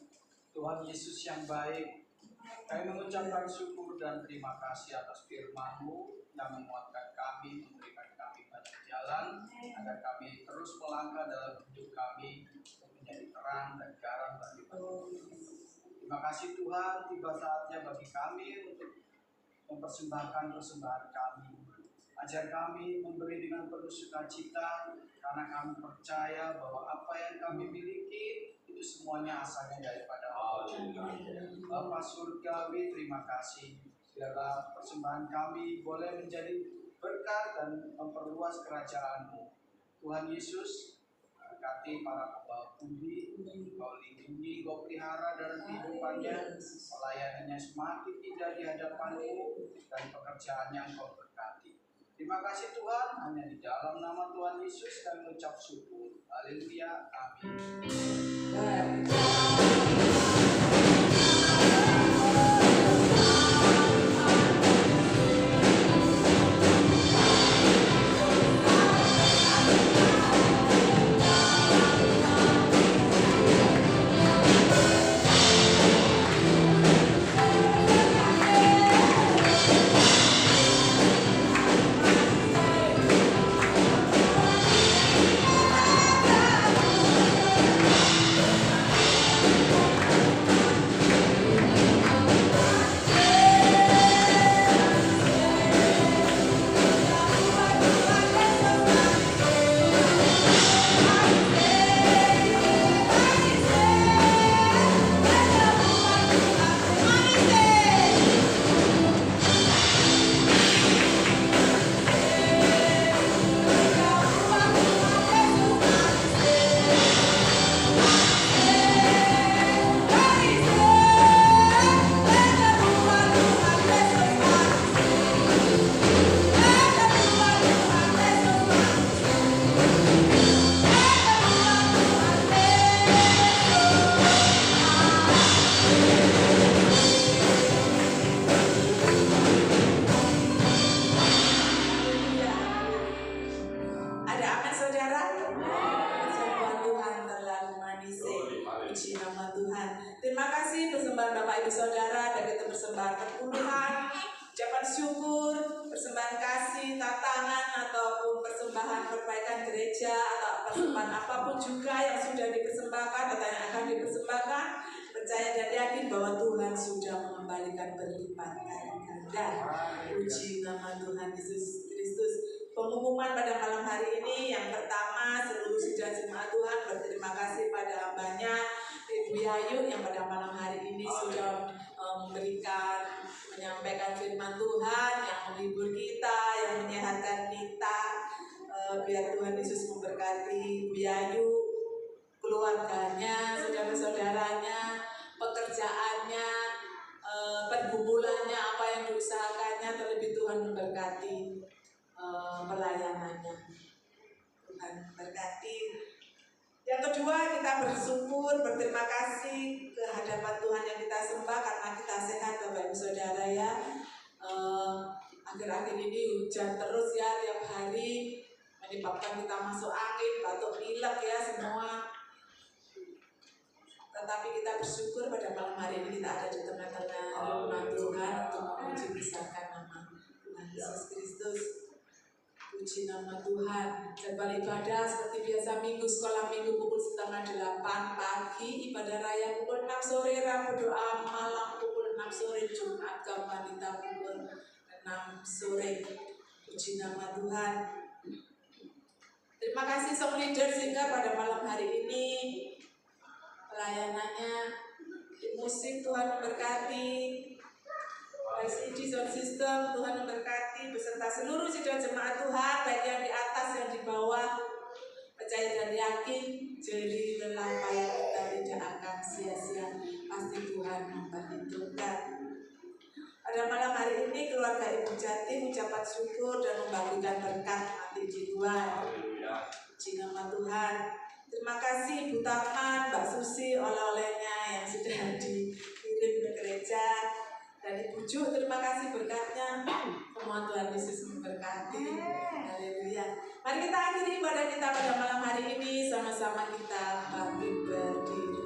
Tuhan Yesus yang baik, kami mengucapkan syukur dan terima kasih atas firman-Mu yang menguatkan kami, memberikan kami banyak jalan agar kami terus melangkah dalam hidup kami untuk menjadi terang dan garam bagi manusia. Terima kasih Tuhan, tiba saatnya bagi kami untuk mempersembahkan persembahan kami. Ajar kami memberi dengan penuh sukacita, karena kami percaya bahwa apa yang kami miliki itu semuanya asalnya daripada Allah. Bapa Surgawi, terima kasih. Biarlah persembahan kami boleh menjadi berkat dan memperluas kerajaan-Mu. Tuhan Yesus, berkati para pembawa pundi, Kau lindungi, Kau pelihara dalam kehidupannya, pelayanannya semakin indah di hadapan-Mu, dan pekerjaannya Engkau berkati. Terima kasih Tuhan, hanya di dalam nama Tuhan Yesus kami mengucap syukur. Haleluya, amin. Puji nama Tuhan Yesus Kristus. Pengumuman pada malam hari ini, yang pertama, seluruh jemaat Tuhan berterima kasih pada hambanya Ibu Yayu yang pada malam hari ini sudah memberikan menyampaikan firman Tuhan yang menghibur kita, yang menyehatkan kita. Biar Tuhan Yesus memberkati Bu Yayu, keluarganya, saudara-saudaranya, pekerjaannya, pergumulannya, apa yang diusahakannya, terlebih Tuhan memberkati pelayanannya. Tuhan memberkati. Yang kedua, kita bersyukur, berterima kasih ke hadapan Tuhan yang kita sembah karena kita sehat, Bapak Ibu Saudara ya. Akhir-akhir ini hujan terus ya, tiap hari menyebabkan kita masuk angin, batuk pilek ya semua. Tetapi kita bersyukur pada malam hari ini kita ada di tengah-tengah rumah Tuhan untuk memuji besarkan nama Tuhan Yesus Kristus. Puji nama Tuhan. Jadwal ibadah seperti biasa Minggu, sekolah Minggu pukul 7:30 pagi, ibadah raya pukul 6 sore, Rabu doa malam pukul 6 sore, Jumat kaum wanita pukul 6 sore. Puji nama Tuhan. Terima kasih Song Leader sehingga pada malam hari ini pelayanannya di musik Tuhan memberkati, ICD Sound System Tuhan memberkati beserta seluruh sidang jemaat Tuhan, baik yang di atas yang di bawah. Percaya dan yakin jeri lelah payah kita tidak akan sia-sia, pasti Tuhan memperhitungkan. Pada malam hari ini keluarga Ibu Jati ucapan syukur dan membagikan berkat nanti di Tuhan. Puji nama Tuhan. Terima kasih Ibu Tarman, Mbak Susi, oleh-olehnya yang sudah dikirim ke gereja. Dan Ibu Ju, terima kasih berkatnya. Semua Tuhan Yesus memberkati. Haleluya. Mari kita akhiri ibadah kita pada malam hari ini. Sama-sama kita bangkit berdiri.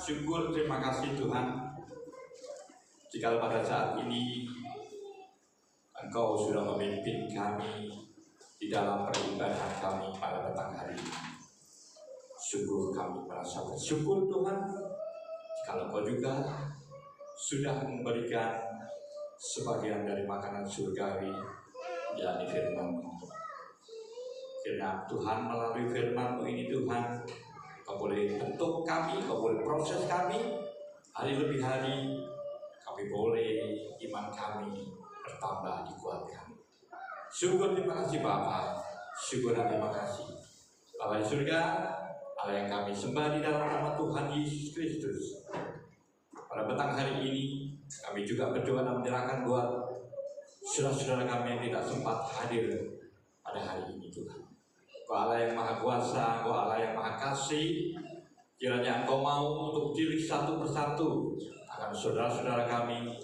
Syukur, terima kasih Tuhan. Jika pada saat ini Engkau sudah memimpin kami di dalam peribadahan kami pada petang hari ini. Syukur, kami merasa bersyukur Tuhan. Jika Engkau juga sudah memberikan sebagian dari makanan surgawi, yakni firman-Mu. Kiranya Tuhan melalui firman-Mu ini Tuhan, Kau boleh bentuk kami, Kau boleh proses kami, hari lebih hari kami boleh iman kami bertambah, dikuatkan. Syukur, terima kasih Bapa. Syukur dan terima kasih Bapa di surga, Allah yang kami sembah di dalam nama Tuhan Yesus Kristus. Pada petang hari ini kami juga berdoa dan menyerahkan buat saudara-saudara kami yang tidak sempat hadir pada hari ini Tuhan. Kau Allah yang maha kuasa, Kau Allah yang maha kasih. Kiranya Engkau mau untuk diri satu persatu akan saudara-saudara kami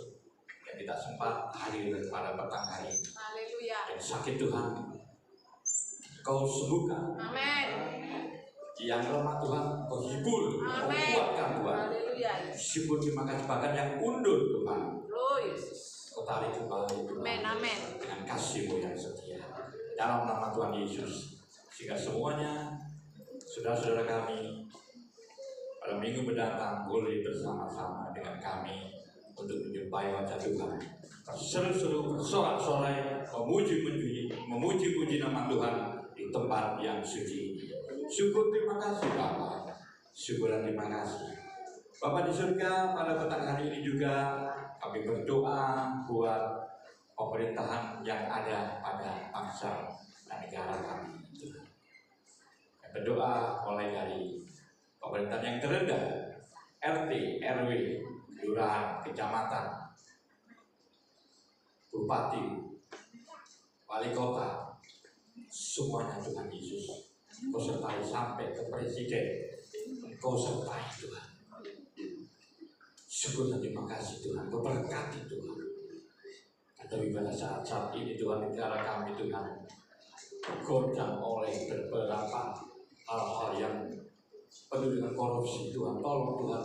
yang tidak sempat hadir pada petang hari ini. Haleluya. Yang sakit Tuhan, Kau sembuhkan. Amin. Yang lemah Tuhan, Kau hibur, Kau kuatkan Tuhan. Haleluya. Syukur, terima kasih, bahkan yang undur Tuhan, Oh Yesus. Kau tarik kembali Tuhan. Amin. Amin. Dengan kasih-Mu yang setia. dalam nama Tuhan Yesus. Sehingga semuanya, saudara-saudara kami, pada minggu mendatang boleh bersama-sama dengan kami untuk menjumpai wajah Tuhan. Seru-seru, bersorak-sorai, memuji-puji nama Tuhan di tempat yang suci. Syukur, terima kasih Bapa. Syukur dan terima kasih. Bapa di surga, pada petang hari ini juga kami berdoa buat pemerintahan yang ada pada bangsa dan negara kami. Berdoa mulai dari pemerintahan yang terendah, RT, RW, kelurahan, kecamatan, bupati, wali kota, semuanya Tuhan Yesus. Kau sertai sampai ke presiden, Kau sertai Tuhan. Syukur dan terima kasih Tuhan, Kau berkati Tuhan. Tapi pada saat ini Tuhan, negara kami Tuhan goncang oleh beberapa hal-hal yang penuh dengan korupsi Tuhan. Tolong Tuhan,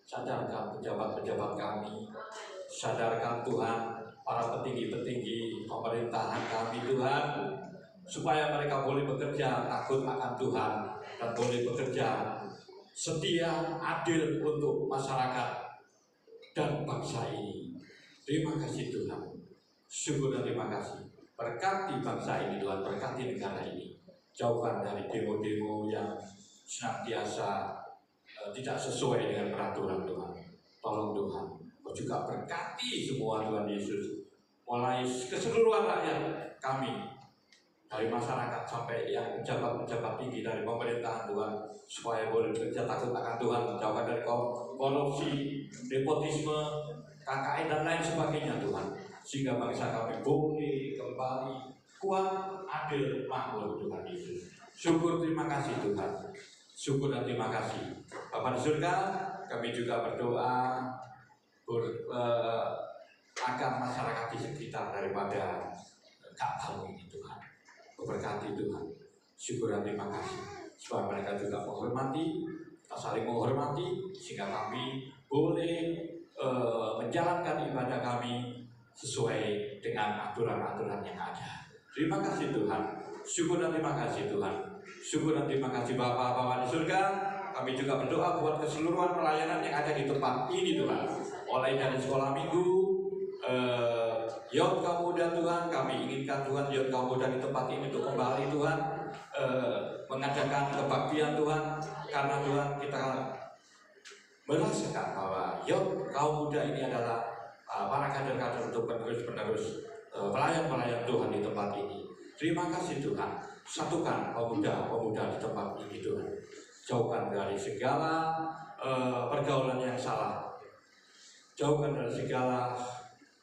sadarkan pejabat-pejabat kami, sadarkan Tuhan para petinggi-petinggi pemerintahan kami Tuhan, supaya mereka boleh bekerja takut akan Tuhan dan boleh bekerja setia, adil untuk masyarakat dan bangsa ini. Terima kasih Tuhan, syukur dan terima kasih. Berkati bangsa ini Tuhan, berkati negara ini. Jauhkan dari demo-demo yang senantiasa tidak sesuai dengan peraturan Tuhan. Tolong Tuhan, Kau juga berkati semua Tuhan Yesus, mulai keseluruhan rakyat kami, dari masyarakat sampai yang pejabat-pejabat tinggi dari pemerintahan Tuhan, supaya boleh bekerja takut akan Tuhan, jauhkan dari korupsi, nepotisme, KKN dan lain sebagainya Tuhan, sehingga bangsa kami boleh kembali kuat, adil, makmur Tuhan Yesus. Syukur, terima kasih Tuhan. Syukur dan terima kasih. Bapa di surga, kami juga berdoa agar masyarakat di sekitar daripada tak tahu ini Tuhan. Berkati Tuhan. Syukur dan terima kasih. Supaya mereka juga menghormati, kita saling menghormati, sehingga kami boleh menjalankan ibadah kami sesuai dengan aturan-aturan yang ada. Terima kasih Tuhan. Syukur dan terima kasih Tuhan. Syukur dan terima kasih Bapa di surga. Kami juga berdoa buat keseluruhan pelayanan yang ada di tempat ini Tuhan. Mulai dari sekolah minggu, Yot Kaum Muda Tuhan, kami inginkan Tuhan Yot Kaum Muda di tempat ini untuk kembali Tuhan, mengadakan kebaktian Tuhan. Karena Tuhan kita merasakan bahwa Yot Kaum Muda ini adalah para kader-kader untuk penerus-penerus pelayan-pelayan Tuhan di tempat ini. Terima kasih Tuhan, satukan pemuda-pemuda di tempat ini Tuhan. Jauhkan dari segala pergaulan yang salah, jauhkan dari segala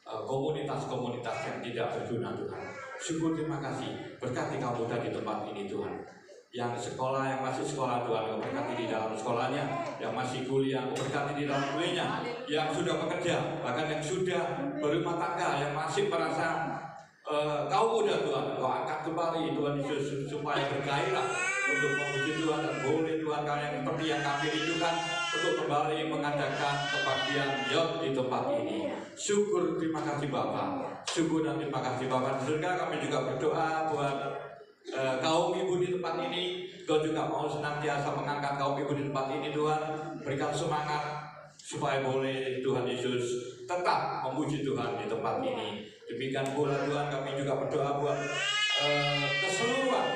komunitas-komunitas yang tidak berguna Tuhan. Syukur terima kasih, berkati kaum muda di tempat ini Tuhan. Yang sekolah, yang masih sekolah Tuhan, Kau berkati di dalam sekolahnya. Yang masih kuliah, Kau berkati di dalam kuliahnya. Yang sudah bekerja, bahkan yang sudah berumah tangga, yang masih merasa kaum muda Tuhan, Kau angkat kembali Tuhan Yesus, supaya bergairah untuk memuji Tuhan, dan boleh Tuhan kalian seperti yang kami rindukan untuk kembali mengadakan kebaktian Yot di tempat ini. Syukur, terima kasih Bapa. Syukur dan terima kasih Bapa di surga. Kami juga berdoa buat kaum ibu di tempat ini. Kau juga mau senantiasa mengangkat kaum ibu di tempat ini Tuhan. Berikan semangat supaya boleh Tuhan Yesus tetap memuji Tuhan di tempat ini. Demikian pula Tuhan, kami juga berdoa buat keseluruhan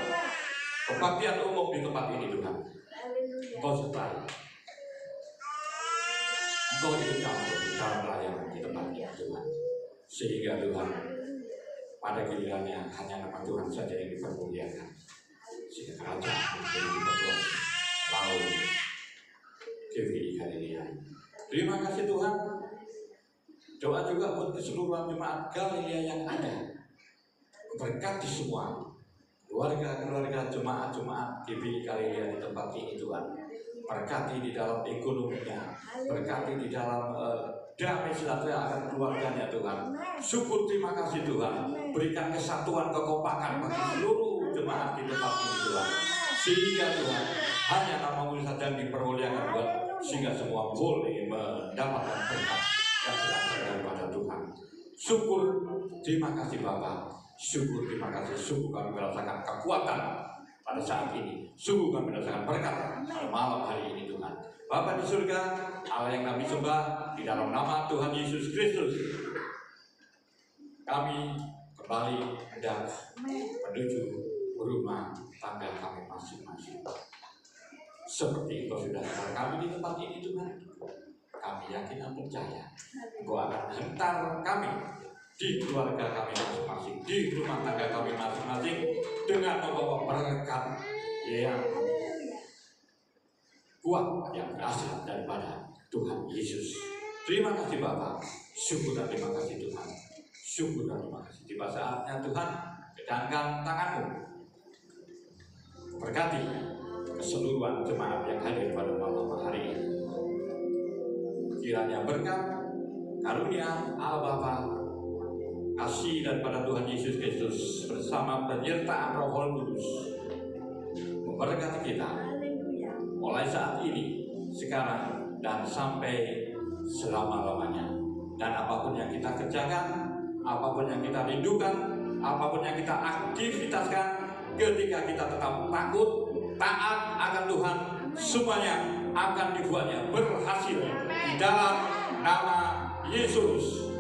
kebaktian umum di tempat ini Tuhan. Engkau sertai, Engkau ikut campur dalam pelayanan di tempat ini Tuhan. Sehingga Tuhan, pada gilirannya hanya nama Tuhan saja yang dipermuliakan. Sehingga kerajaan menjadi diperluas lalu GVI Galilea. Terima kasih Tuhan. Doa juga buat keseluruhan jemaat Galilea yang ada. Berkati semua keluarga-keluarga jemaat-jemaat GVI Galilea di tempat ini Tuhan. Berkati di dalam ekonominya, berkati di dalam damai sejahtera akan keluarganya Tuhan. Syukur terima kasih Tuhan. Berikan kesatuan kekompakan bagi seluruh jemaat di tempat ini Tuhan. Sehingga Tuhan, hanya nama-Mu saja yang dipermuliakan Tuhan. Sehingga semua boleh mendapatkan berkat yang berasal daripada Tuhan. Syukur, terima kasih Bapa. Syukur, terima kasih. Sungguh kami merasakan kekuatan pada saat ini. Sungguh kami merasakan berkat pada malam hari ini Tuhan. Bapa di surga, Allah yang kami sembah, di dalam nama Tuhan Yesus Kristus, kami kembali hendak menuju rumah tangga kami masing-masing. Seperti Engkau sudah hentar kami di tempat ini Tuhan, kami yakin dan percaya Engkau akan hentar kami di keluarga kami masing-masing, di rumah tangga kami masing-masing, dengan membawa berkat yang kuat yang berasal daripada Tuhan Yesus. Terima kasih Bapa, syukur dan terima kasih Tuhan, syukur dan terima kasih. Tiba saatnya Tuhan, kedangkan tangan-Mu, berkati keseluruhan jemaat yang hadir pada malam hari ini. Kiranya berkat, karunia Allah Bapa, kasih daripada Tuhan Yesus Kristus bersama penyertaan Roh Kudus memberkati kita mulai saat ini, sekarang, dan sampai selama-lamanya. Dan apapun yang kita kerjakan, apapun yang kita rindukan, apapun yang kita aktivitaskan, ketika kita tetap takut, taat akan Tuhan, semuanya akan dibuatnya berhasil di dalam nama Yesus.